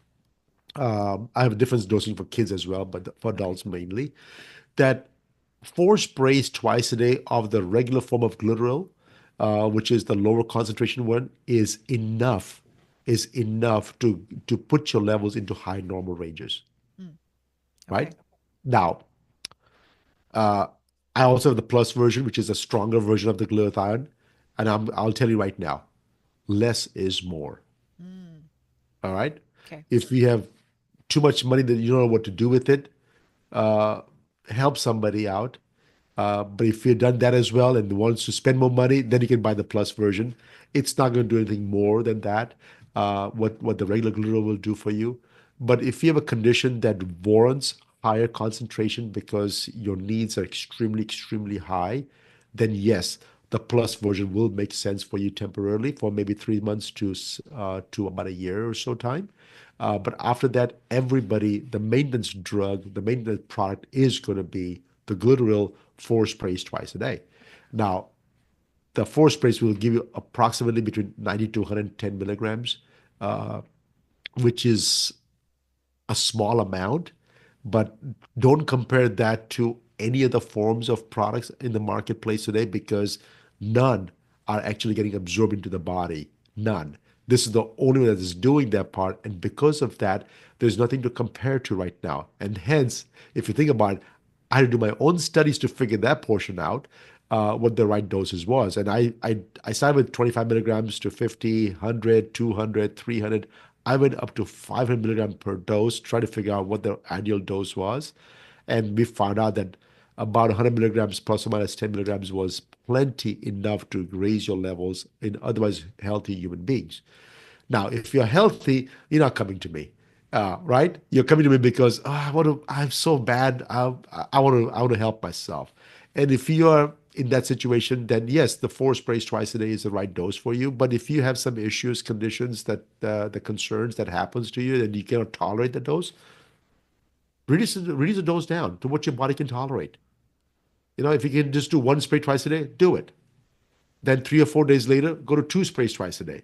I have a different dosing for kids as well, but for Okay. adults mainly. That 4 sprays twice a day of the regular form of glycerol, which is the lower concentration one, is enough. Is enough to put your levels into high normal ranges, Mm, right? okay. Now, uh, I also have the plus version, which is a stronger version of the glutathione, and I'll tell you right now, less is more. Mm, All right. okay. If you have too much money that you don't know what to do with it, uh, help somebody out. But if you've done that as well and wants to spend more money, then you can buy the plus version. It's not going to do anything more than that, what the regular glitter will do for you. But if you have a condition that warrants higher concentration because your needs are extremely, extremely high, then yes, the plus version will make sense for you temporarily for maybe 3 months to about a year or so time. But after that, everybody, the maintenance drug, the maintenance product is going to be the glycerol 4 sprays twice a day. Now, the 4 sprays will give you approximately between 90 to 110 milligrams, which is a small amount, but don't compare that to any other forms of products in the marketplace today because none are actually getting absorbed into the body. None. This is the only one that is doing that part. And because of that, there's nothing to compare to right now. And hence, if you think about it, I had to do my own studies to figure that portion out, what the right doses was. And I started with 25 milligrams to 50, 100, 200, 300. I went up to 500 milligrams per dose, try to figure out what the ideal dose was. And we found out that about 100 milligrams plus or minus 10 milligrams was plenty enough to raise your levels in otherwise healthy human beings. Now, if you're healthy, you're not coming to me, right? You're coming to me because I'm so bad. I want to help myself. And if you are in that situation, then yes, the 4 sprays twice a day is the right dose for you. But if you have some issues, conditions that the concerns that happens to you, and you cannot tolerate the dose, reduce the dose down to what your body can tolerate. If you can just do 1 spray twice a day, do it. Then 3 or 4 days later, go to 2 sprays twice a day.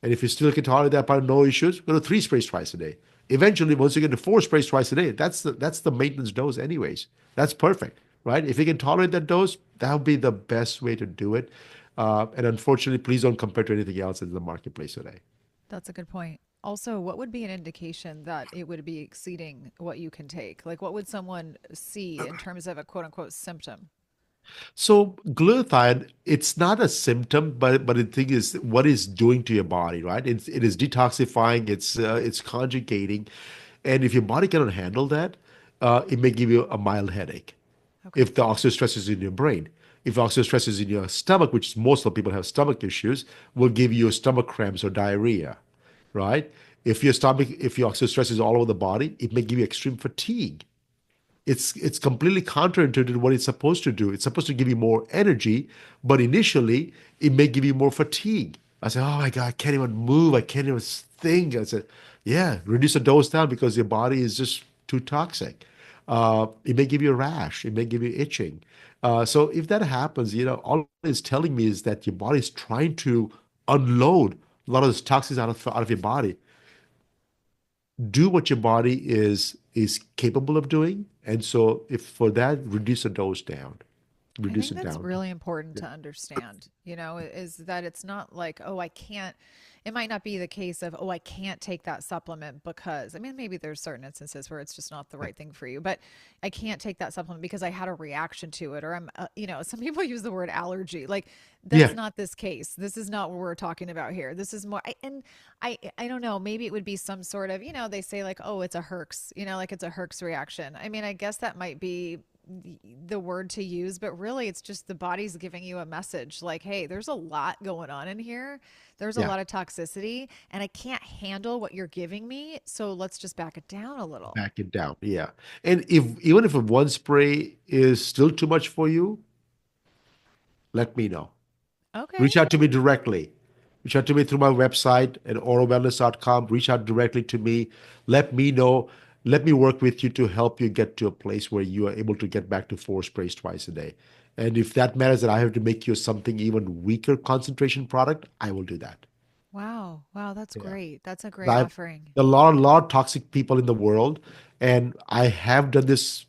And if you still can tolerate that part, no issues, go to 3 sprays twice a day. Eventually, once you get to 4 sprays twice a day, that's the maintenance dose, anyways. That's perfect, right? If you can tolerate that dose, that would be the best way to do it. And unfortunately, please don't compare to anything else in the marketplace today. That's a good point. Also, what would be an indication that it would be exceeding what you can take? Like, what would someone see in terms of a quote unquote symptom? So glutathione, it's not a symptom, but the thing is what it's doing to your body, right? It is detoxifying, it's conjugating, and if your body cannot handle that, it may give you a mild headache. Okay. If the oxidative stress is in your brain, if oxidative stress is in your stomach, which most of the people have stomach issues, will give you stomach cramps or diarrhea, right? If your oxidative stress is all over the body, it may give you extreme fatigue. It's completely counterintuitive to what it's supposed to do. It's supposed to give you more energy, but initially it may give you more fatigue. I said, "Oh my God, I can't even move. I can't even think." I said, "Yeah, reduce the dose down because your body is just too toxic." It may give you a rash. It may give you itching. So if that happens, all it's telling me is that your body is trying to unload a lot of those toxins out of your body. Do what your body is capable of doing. And so if for that, reduce the dose down. I Reduce think it that's down. really important Yeah. to understand, is that it's not like, oh, I can't, it might not be the case of, oh, I can't take that supplement because, I mean, maybe there's certain instances where it's just not the right thing for you, but I can't take that supplement because I had a reaction to it, or some people use the word allergy. Like, that's Yeah. not this case. This is not what we're talking about here. This is more, I don't know, maybe it would be some sort of, they say like, oh, it's a Herx, like it's a Herx reaction. I mean, I guess that might be the word to use, but really it's just the body's giving you a message like, hey, there's a lot going on in here. There's a Yeah. lot of toxicity and I can't handle what you're giving me. So let's just back it down a little. Back it down. Yeah. And if even if one spray is still too much for you, let me know. Okay. Reach out to me directly. Reach out to me through my website at aurowellness.com. Reach out directly to me. Let me know. Let me work with you to help you get to a place where you are able to get back to 4 sprays twice a day. And if that matters that I have to make you something even weaker concentration product, I will do that. Wow. Wow. That's Yeah. great. That's a great I've offering. a lot of toxic people in the world, and I have done this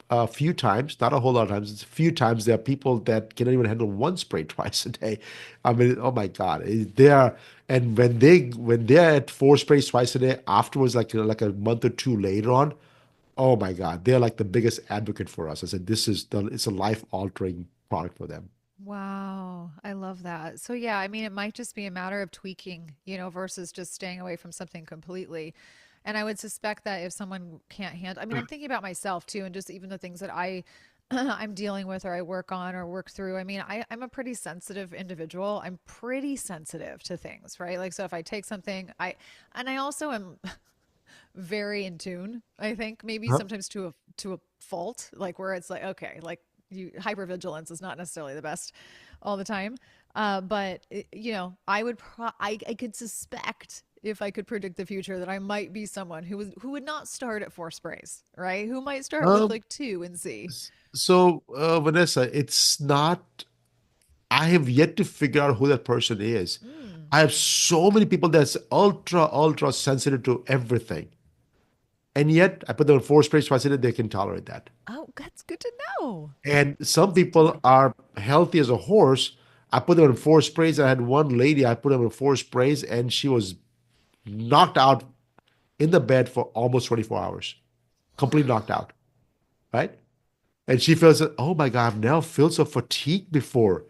a few times, not a whole lot of times. It's a few times. There are people that cannot even handle one spray twice a day. I mean, oh my God, they are. And when they're at 4 sprays twice a day, afterwards, like a month or two later on, oh my God, they're like the biggest advocate for us. I said, it's a life altering product for them. Wow. I love that. So yeah, I mean, it might just be a matter of tweaking, versus just staying away from something completely. And I would suspect that if someone can't handle, I mean, I'm thinking about myself too, and just even the things that I'm dealing with or I work on or work through. I mean, I'm a pretty sensitive individual. I'm pretty sensitive to things, right? Like, so if I take something, and I also am very in tune, I think maybe Huh? sometimes to a fault, like where it's like, okay, like hypervigilance is not necessarily the best all the time. But I could suspect if I could predict the future that I might be someone who would not start at 4 sprays, right? Who might start with Um, like two and see. so, Vanessa, it's not. I have yet to figure out who that person is. Mm. I have so many people that's ultra sensitive to everything. And yet I put them on 4 sprays twice a day, they can tolerate that. Oh, that's good to know. And some That's good to people know. are healthy as a horse. I put them on 4 sprays. I had one lady, I put them on 4 sprays, and she was knocked out in the bed for almost 24 hours. Completely knocked out. Right? And she feels that, oh my God, I've never felt so fatigued before.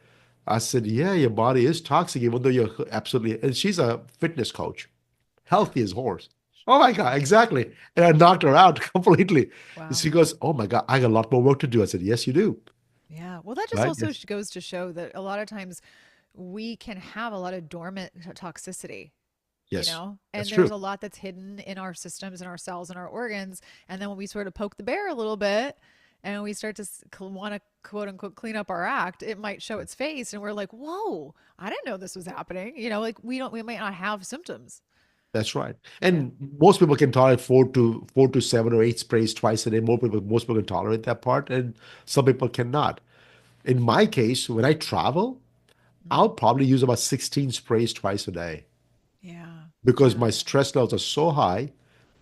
I said, yeah, your body is toxic, even though you're absolutely, and she's a fitness coach, healthy as horse. Oh my God, exactly. And I knocked her out completely. And Wow. she goes, oh my God, I got a lot more work to do. I said, yes, you do. Yeah. Well, that just Right? also Yes. goes to show that a lot of times we can have a lot of dormant toxicity, Yes, that's and there's true. a lot that's hidden in our systems and our cells and our organs. And then when we sort of poke the bear a little bit and we start to want to quote unquote clean up our act, it might show its face. And we're like, whoa, I didn't know this was happening. Like we might not have symptoms. That's right. Yeah. And most people can tolerate 4 to 7 or 8 sprays twice a day. Most people can tolerate that part, and some people cannot. In my case, when I travel, I'll Mm. probably use about 16 sprays twice a day Yeah. because my Yeah. stress levels are so high.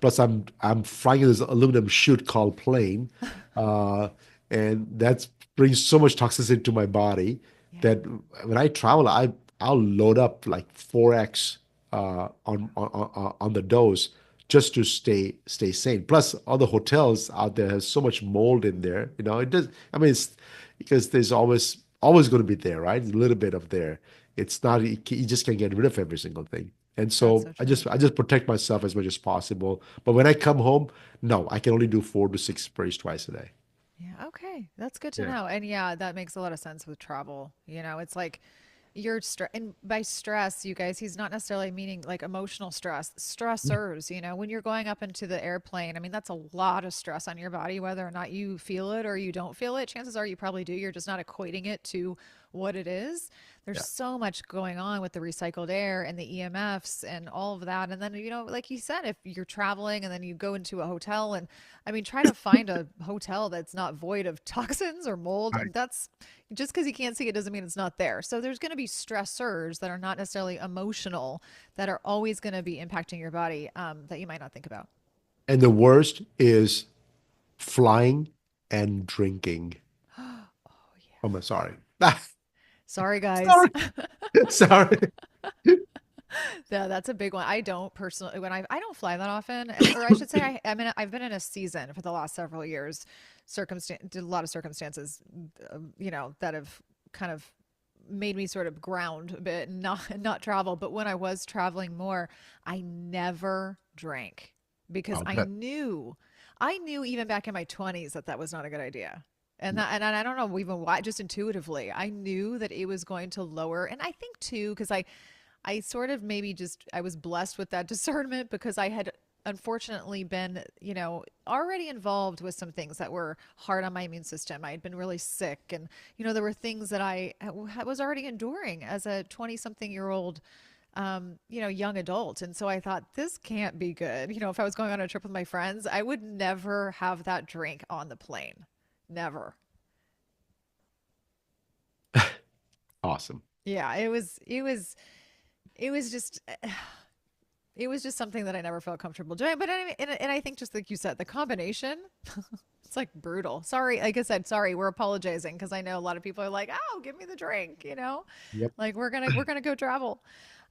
Plus, I'm flying in this aluminum chute called plane, uh, and that brings so much toxicity to my body Yeah. that when I travel, I'll load up like 4x on the dose just to stay sane. Plus, all the hotels out there has so much mold in there. It does. I mean, it's because there's always going to be there, right? A little bit of there. It's not you just can't get rid of every single thing. And That's so so I true. just I just protect myself as much as possible. But when I come home, no, I can only do 4 to 6 sprays twice a day. Yeah. Okay. That's good to Yeah. know. And yeah, that makes a lot of sense with travel. It's like, You're and by stress, you guys, he's not necessarily meaning like emotional stress, Yeah. stressors. When you're going up into the airplane, I mean, that's a lot of stress on your body, whether or not you feel it or you don't feel it. Chances are you probably do. You're just not equating it to what it is. There's Yeah. so much going on with the recycled air and the EMFs and all of that. And then, like you said, if you're traveling and then you go into a hotel and I mean, try to find a hotel that's not void of toxins or mold. Right. That's just because you can't see it doesn't mean it's not there. So there's going to be stressors that are not necessarily emotional that are always going to be impacting your body that you might not think about. And the worst is flying and drinking. Oh, Oh, yeah. my sorry. Sorry, guys. Sorry. Sorry. Yeah, that's a big one. I don't personally when I don't fly that often, or I should say I've been in a season for the last several years. Did a lot of circumstances, that have kind of made me sort of ground a bit and not travel. But when I was traveling more, I never drank because Oh, good. I knew even back in my 20s that that was not a good idea. And I don't know even why, just intuitively, I knew that it was going to lower. And I think too, because I sort of maybe just I was blessed with that discernment because I had unfortunately been, already involved with some things that were hard on my immune system. I had been really sick and, there were things that I was already enduring as a 20 something year old young adult. And so I thought this can't be good. If I was going on a trip with my friends, I would never have that drink on the plane. Never. Awesome. Yeah, it was just it was just something that I never felt comfortable doing. But and I think just like you said, the combination, it's like brutal. Sorry, like I said, sorry, we're apologizing because I know a lot of people are like, "Oh, give me the drink," Yep. like we're gonna go travel.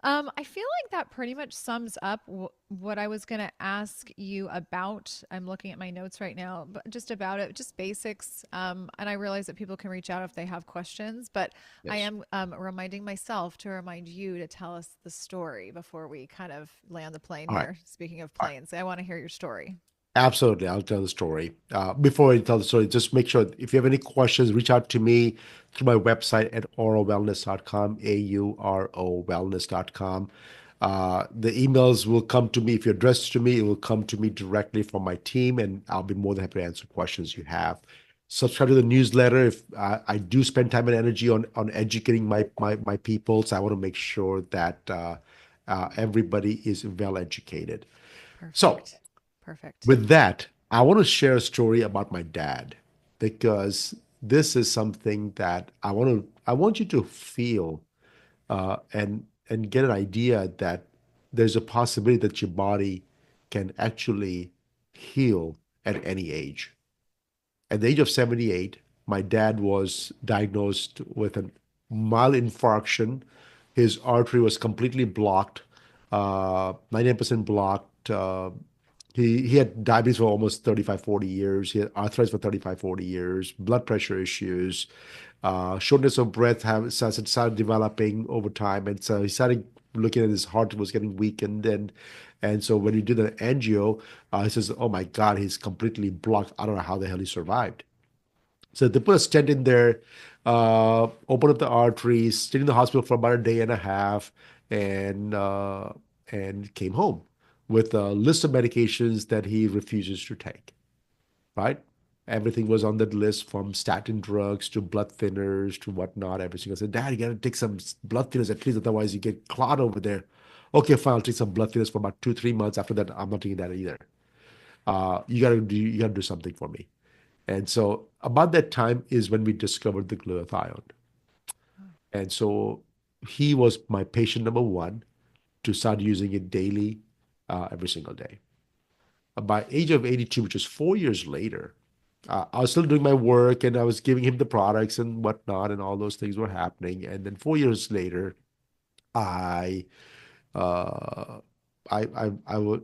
I feel like that pretty much sums up what I was gonna ask you about. I'm looking at my notes right now, but just about it, just basics. And I realize that people can reach out if they have questions, but I Yes. am reminding myself to remind you to tell us the story before we kind of land the plane All right. here. Speaking of All right. planes, I want to hear your story. Absolutely. I'll tell the story. Before I tell the story, just make sure if you have any questions, reach out to me through my website at aurowellness.com, AURO wellness.com. The emails will come to me. If you're addressed to me, it will come to me directly from my team, and I'll be more than happy to answer questions you have. Subscribe to the newsletter. If I do spend time and energy on educating my people, so I want to make sure that everybody is well educated. So, Perfect. Perfect. with that, I want to share a story about my dad because this is something that I want you to feel and get an idea that there's a possibility that your body can actually heal at any age. At the age of 78, my dad was diagnosed with a mild infarction. His artery was completely blocked, 99% blocked. He had diabetes for almost 35, 40 years. He had arthritis for 35, 40 years, blood pressure issues, shortness of breath started developing over time. And so he started looking at his heart was getting weakened. And so when we did an angio, he says, oh my God, he's completely blocked. I don't know how the hell he survived. So they put a stent in there, opened up the arteries, stayed in the hospital for about a day and a half, and uh, and came home with a list of medications that he refuses to take. Right? Everything was on that list from statin drugs to blood thinners to whatnot. Everything. I said, Dad, you gotta take some blood thinners at least, otherwise you get clot over there. Okay, fine, I'll take some blood thinners for about 2, 3 months. After that, I'm not taking that either. You gotta do something for me. And so about that time is when we discovered the glutathione. Oh, And so he was my patient number one to start using it daily, every single day. By age of 82, which was 4 years later, I was still doing my work and I was giving him the products and whatnot, and all those things were happening. And then 4 years later, I uh,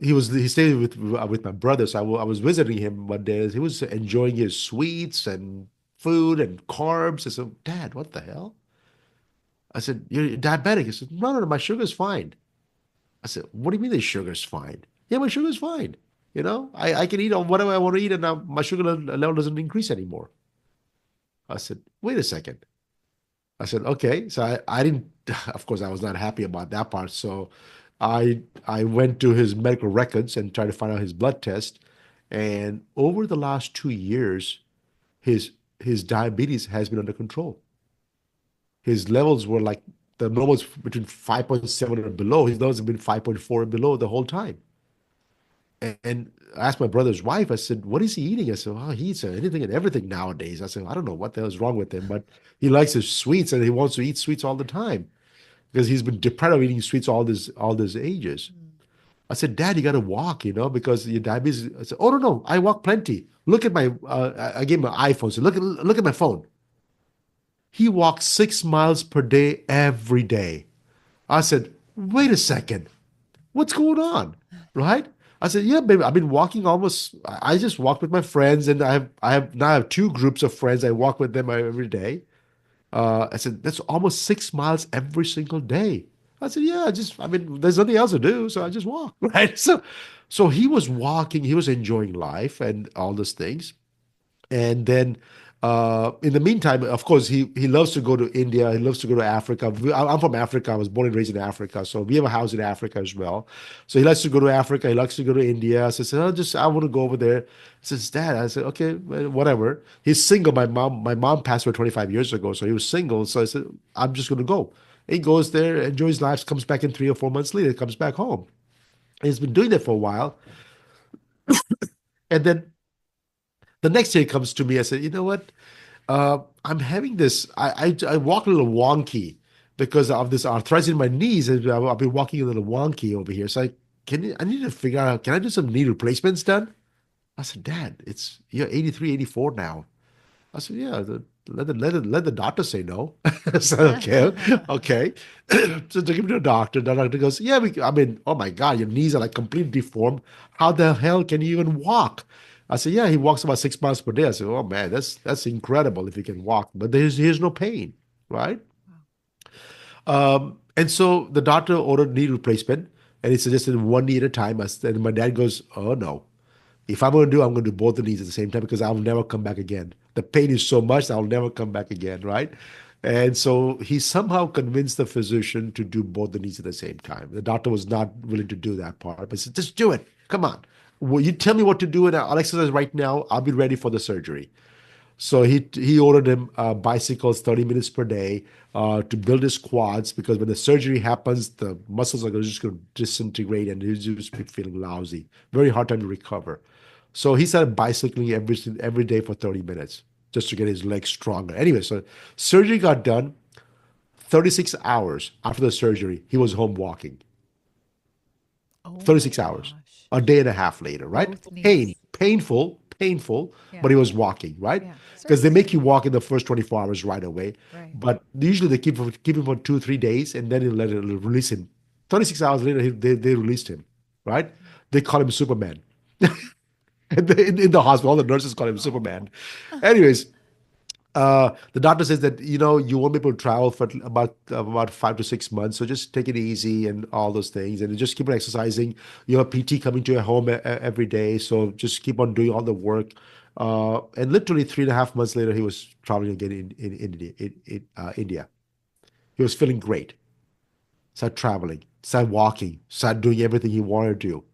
he stayed with my brother, so I was visiting him one day. He was enjoying his sweets and food and carbs. I said, Dad, what the hell? I said, you're diabetic. He said, no, no, no, my sugar's fine. I said, what do you mean the sugar's fine? Yeah, my sugar's fine. I can eat on whatever I want to eat, and now my sugar level doesn't increase anymore. I said, wait a second. I said, okay. So I didn't, of course, I was not happy about that part. So I went to his medical records and tried to find out his blood test. And over the last 2 years, his his diabetes has been under control. His levels were like the normals between 5.7 and below. His levels have been 5.4 and below the whole time. And I asked my brother's wife, I said, what is he eating? I said, oh, he eats anything and everything nowadays. I said, I don't know what the hell is wrong with him, but he likes his sweets and he wants to eat sweets all the time because he's been deprived of eating sweets all these ages. Mm. I said, Dad, you got to walk, because your diabetes. I said, oh, no, no, I walk plenty. Look at my, I gave him an iPhone. So look at my phone. He walks 6 miles per day every day. I said, wait a second. What's going on? Right? I said, yeah, baby, I've been walking almost, I just walk with my friends and I have two groups of friends. I walk with them every day. I said, that's almost 6 miles every single day. I said, yeah, I mean, there's nothing else to do, so I just walk, right? So he was walking, he was enjoying life and all those things. And then in the meantime, of course, he loves to go to India. He loves to go to Africa. I'm from Africa. I was born and raised in Africa. So we have a house in Africa as well. So he likes to go to Africa. He likes to go to India. So I said, I want to go over there. He says, Dad, I said, okay, well, whatever. He's single. My mom passed away 25 years ago. So he was single. So I said, I'm just going to go. He goes there, enjoys life, comes back in 3 or 4 months later, comes back home. And he's been doing that for a while. And then the next day he comes to me. I said, you know what? I'm having this. I walk a little wonky because of this arthritis in my knees. And I've been walking a little wonky over here. So I need to figure out, can I do some knee replacements done? I said, Dad, you're 83, 84 now. I said, yeah, let the doctor say no. I said, okay, okay. So took him to the doctor. The doctor goes, yeah, I mean, oh my God, your knees are like completely deformed. How the hell can you even walk? I said, yeah, he walks about 6 miles per day. I said, oh man, that's incredible if he can walk. But here's no pain, right? Wow. And so the doctor ordered knee replacement, and he suggested one knee at a time. And my dad goes, "Oh no, if I'm going to do both the knees at the same time because I'll never come back again. The pain is so much that I'll never come back again, right?" And so he somehow convinced the physician to do both the knees at the same time. The doctor was not willing to do that part, but he said, "Just do it. Come on. Well, you tell me what to do, and I'll exercise right now. I'll be ready for the surgery." So he ordered him bicycles 30 minutes per day to build his quads because when the surgery happens, the muscles are just going to disintegrate and he's just be feeling lousy. Very hard time to recover. So he started bicycling every day for 30 minutes just to get his legs stronger. Anyway, so surgery got done. 36 hours after the surgery, he was home walking. Oh my 36 hours, gosh. a day and a half later, right? Both knees. Painful, but Yeah. he was walking, right? Yeah. Because they make Certainly. you walk in the first 24 hours right away. Right. But usually they keep him for 2, 3 days and then release him. 36 hours later, they released him, right? They call him Superman. In the hospital, all the nurses call him Superman. Oh. Anyways, the doctor says that you won't be able to travel for about 5 to 6 months, so just take it easy and all those things, and just keep on exercising. You have PT coming to your home every day, so just keep on doing all the work. And literally 3.5 months later, he was traveling again in India. India, he was feeling great. Started traveling, started walking, started doing everything he wanted to do.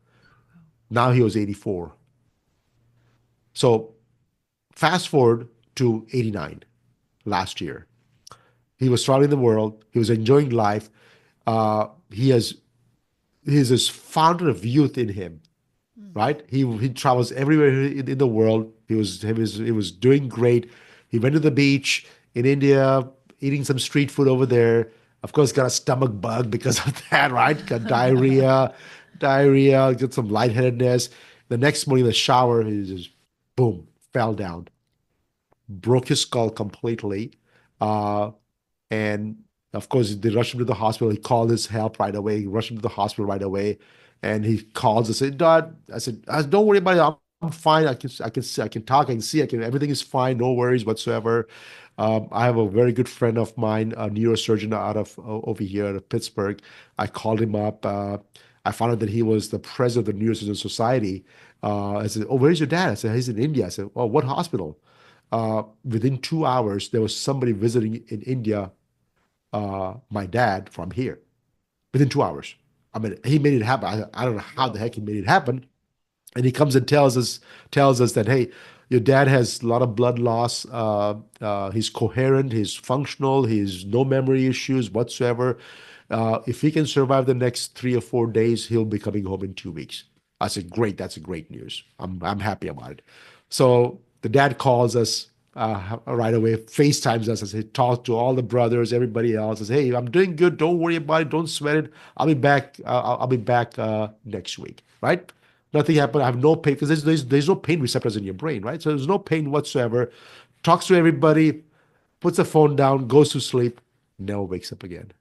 Now he was 84. So fast forward to 89 last year. He was traveling the world. He was enjoying life. He has this fountain of youth in him, Mm. right? He travels everywhere in the world. He was doing great. He went to the beach in India, eating some street food over there. Of course, got a stomach bug because of that, right? Got diarrhea, got some lightheadedness. The next morning in the shower, he just boom, fell down, broke his skull completely. Uh, and of course, they rushed him to the hospital. He called his help right away. He rushed him to the hospital right away. And he calls and said, Dad, don't worry about it. I'm fine. I can talk. I can see. Everything is fine. No worries whatsoever. I have a very good friend of mine, a neurosurgeon out of over here out of Pittsburgh. I called him up. I found out that he was the president of the Neurosurgeon Society. I said, "Oh, where's your dad?" I said, "He's in India." I said, "Oh, what hospital?" Within 2 hours, there was somebody visiting in India my dad from here within 2 hours. I mean, he made it happen. I don't know how the Whoa. heck he made it happen. And he comes and tells us that, hey, your dad has a lot of blood loss. He's coherent, he's functional, he's no memory issues whatsoever. If he can survive the next 3 or 4 days, he'll be coming home in 2 weeks. I said, great, that's a great news. I'm happy about it. So the dad calls us right away, FaceTimes us, as he talks to all the brothers, everybody else. Says, "Hey, I'm doing good. Don't worry about it. Don't sweat it. I'll be back. I'll be back next week." Right? Nothing happened. I have no pain because there's no pain receptors in your brain, right? So there's no pain whatsoever. Talks to everybody, puts the phone down, goes to sleep, never wakes up again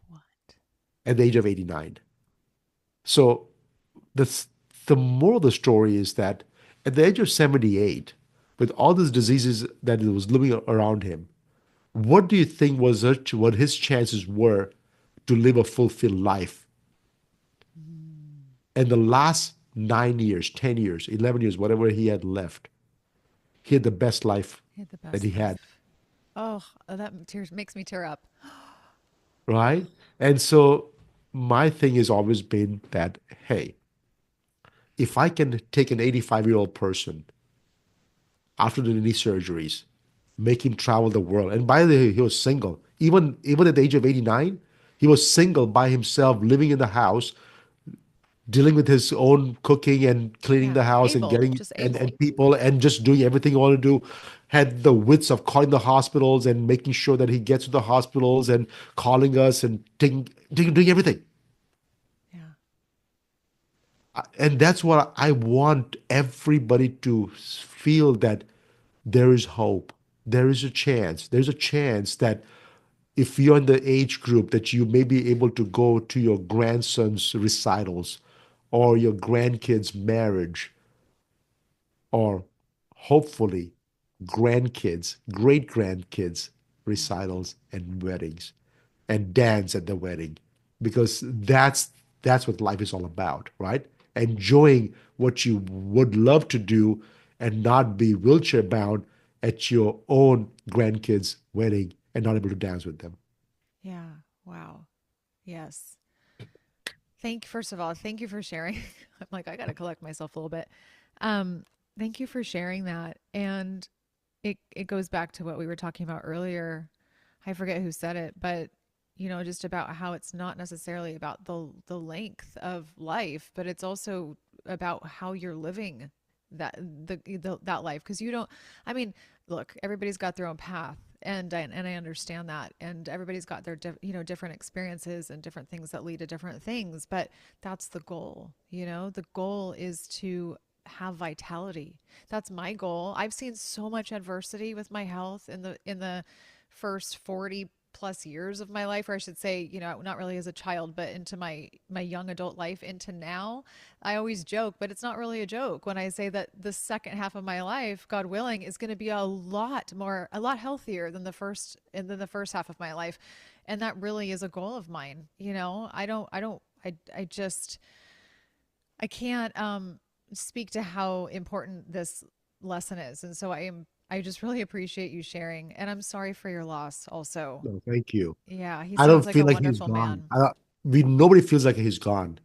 What? at the age of 89. So the the moral of the story is that at the age of 78, with all these diseases that was living around him, what do you think what his chances were to live a fulfilled life? Mm. And the last 9 years, 10 years, 11 years, whatever he had left, he had the best life He had the that best he had, life. Oh, that tears makes me tear up. right? And so my thing has always been that, hey, if I can take an 85-year-old person after the knee surgeries, make him travel the world. And by the way, he was single. Even at the age of 89, he was single by himself, living in the house, dealing with his own cooking and cleaning the Yeah, house and able, getting just and able. people and just doing everything he wanted to do. Had the wits of calling the hospitals and making sure that he gets to the hospitals and calling us and doing everything. Yeah. And that's what I want everybody to feel, that there is hope. There is a chance. There's a chance that if you're in the age group, that you may be able to go to your grandson's recitals or your grandkids' marriage, or hopefully grandkids, great grandkids recitals and weddings, and dance at the wedding, because that's what life is all about, right? Enjoying what you would love to do and not be wheelchair bound at your own grandkids' wedding and not able to dance with them. Yeah. Wow. Yes. First of all, thank you for sharing. I'm like, I got to collect myself a little bit. Um, Thank you for sharing that. And it goes back to what we were talking about earlier. I forget who said it, but just about how it's not necessarily about the length of life, but it's also about how you're living that life, because you don't I mean, look, everybody's got their own path, and I understand that, and everybody's got their different experiences and different things that lead to different things, but that's the goal. The goal is to have vitality. That's my goal. I've seen so much adversity with my health in the first 40 plus years of my life, or I should say, not really as a child, but into my young adult life into now. I always joke, but it's not really a joke when I say that the second half of my life, God willing, is going to be a lot healthier than the first half of my life. And that really is a goal of mine. I just I can't speak to how important this lesson is. And so I just really appreciate you sharing. And I'm sorry for your loss also. No, thank you. Yeah, he I don't sounds like feel a like he's wonderful gone. man. Nobody feels like he's gone.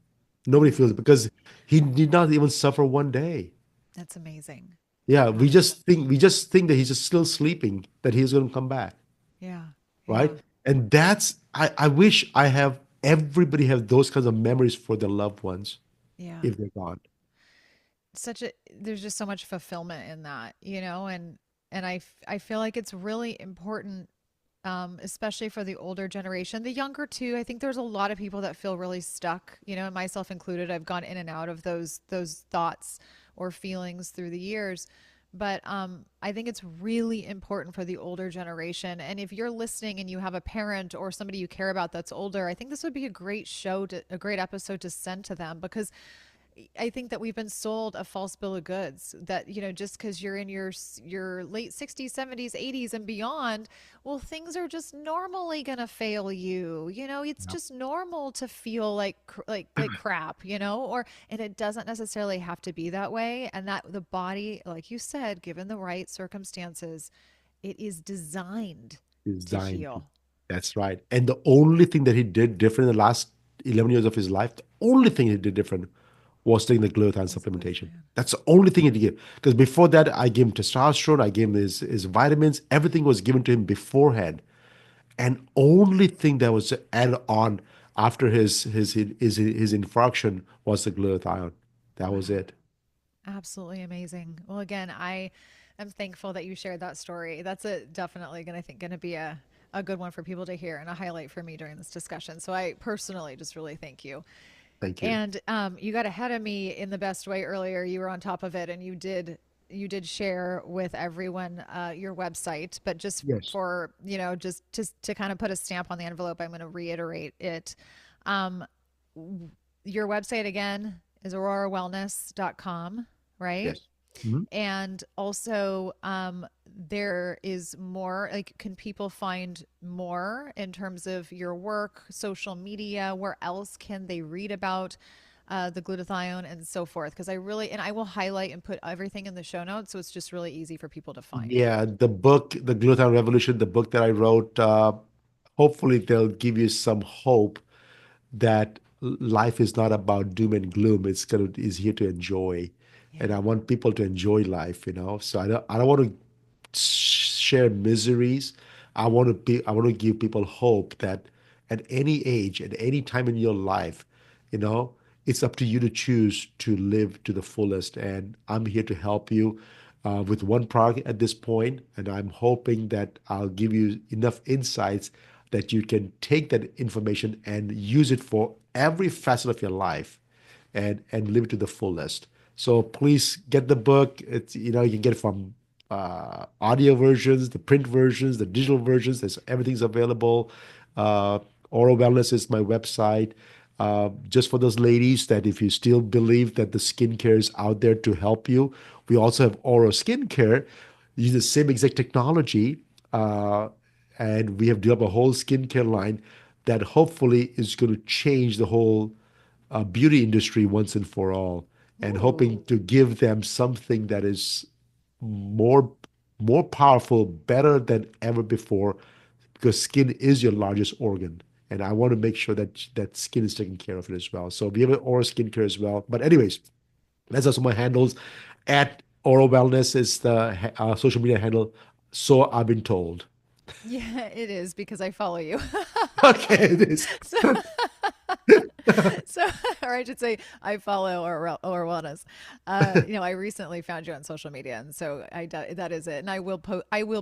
Nobody Yeah, feels it because he did not even suffer one day. that's amazing. Yeah, Wow. we just think that he's just still sleeping, that he's going to come back, Yeah, right? yeah, And I wish I have everybody have those kinds of memories for their loved ones yeah. if they're gone. There's just so much fulfillment in that, and I feel like it's really important, especially for the older generation, the younger too. I think there's a lot of people that feel really stuck, and myself included. I've gone in and out of those thoughts or feelings through the years. But I think it's really important for the older generation. And if you're listening and you have a parent or somebody you care about that's older, I think this would be a great episode to send to them, because I think that we've been sold a false bill of goods that, just because you're in your late 60s, 70s, 80s and beyond, well, things are just normally going to fail you. It's Yeah. just normal to feel like crap, or and it doesn't necessarily have to be that way, and that the body, like you said, given the right circumstances, It is designed to Designed to. heal. That's right. And the only thing that he did different in the last 11 years of his life, the only thing he did different was taking the glutathione Is the supplementation. glutathione. That's the only thing he did give. Because before that, I gave him testosterone, I gave him his vitamins, everything was given to him beforehand. And only thing that was added on after his infarction was the glutathione. That was Wow. it. Absolutely amazing. Well, again, I am thankful that you shared that story. That's a definitely going to think going to be a good one for people to hear and a highlight for me during this discussion. So I personally just really thank you. Thank you. And you got ahead of me in the best way earlier. You were on top of it, and you did share with everyone your website. But just Yes. for just to kind of put a stamp on the envelope, I'm going to reiterate it. Um, your website again is aurorawellness.com, right? Yes. Mhm. And also, there is more, like, can people find more in terms of your work, social media? Where else can they read about the glutathione and so forth? Because I will highlight and put everything in the show notes. So it's just really easy for people to find. Yeah, the book, The Glutathione Revolution, the book that I wrote, hopefully they'll give you some hope that life is not about doom and gloom. Is here to enjoy, and I Yeah. want people to enjoy life. So I don't want to share miseries. I want to give people hope that at any age, at any time in your life, you know, it's up to you to choose to live to the fullest. And I'm here to help you with one product at this point, and I'm hoping that I'll give you enough insights that you can take that information and use it for every facet of your life and live it to the fullest. So please get the book. You can get it from audio versions, the print versions, the digital versions. Everything's available. Uh, Auro Wellness is my website. Just for those ladies that if you still believe that the skincare is out there to help you, we also have Auro Skincare. Use the same exact technology, and we have developed a whole skincare line that hopefully is going to change the whole beauty industry once and for all, and Ooh. hoping to give them something that is more more powerful, better than ever before, because skin is your largest organ, and I want to make sure that skin is taken care of it as well. So we have an oral skincare as well. But anyways, that's also my handles. At Oral Wellness is the social media handle. So I've been told. Yeah, it is because I follow you. Okay, it is. So, so, or I should say, I follow or wellness. I recently found you on social media, and so that is it. And I will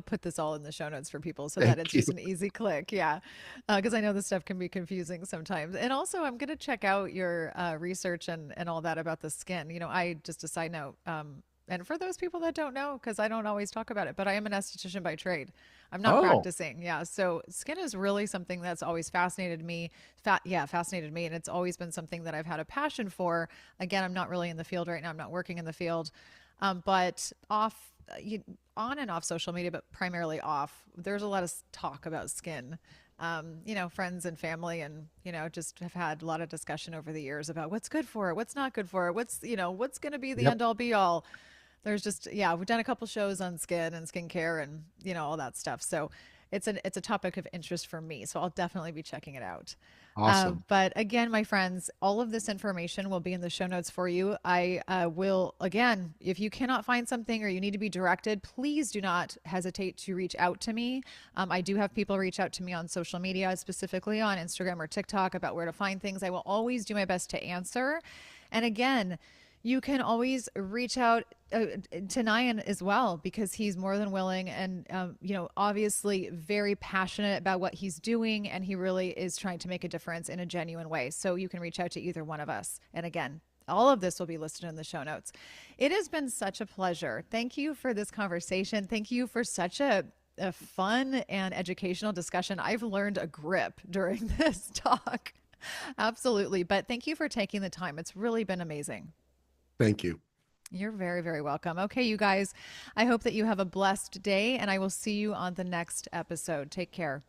put this all in the show notes for people so that Thank it's you. just an easy click. Yeah, because I know this stuff can be confusing sometimes. And also, I'm gonna check out your research and all that about the skin. I just a side note. And for those people that don't know, because I don't always talk about it, but I am an esthetician by trade. I'm not Oh, practicing. Yeah. So skin is really something that's always fascinated me. Fascinated me. And it's always been something that I've had a passion for. Again, I'm not really in the field right now. I'm not working in the field. But on and off social media, but primarily off, there's a lot of talk about skin. Friends and family, and just have had a lot of discussion over the years about what's good for it, what's not good for it, what's going to be the yep. end all be all. There's just, yeah, we've done a couple shows on skin and skincare and all that stuff. So it's a topic of interest for me. So I'll definitely be checking it out. Awesome. But again, my friends, all of this information will be in the show notes for you. I will, again, if you cannot find something or you need to be directed, please do not hesitate to reach out to me. I do have people reach out to me on social media, specifically on Instagram or TikTok, about where to find things. I will always do my best to answer. And again, you can always reach out to Nayan as well, because he's more than willing and, obviously very passionate about what he's doing. And he really is trying to make a difference in a genuine way. So you can reach out to either one of us. And again, all of this will be listed in the show notes. It has been such a pleasure. Thank you for this conversation. Thank you for such a fun and educational discussion. I've learned a grip during this talk. Absolutely. But thank you for taking the time. It's really been amazing. Thank you. You're very, very welcome. Okay, you guys, I hope that you have a blessed day, and I will see you on the next episode. Take care.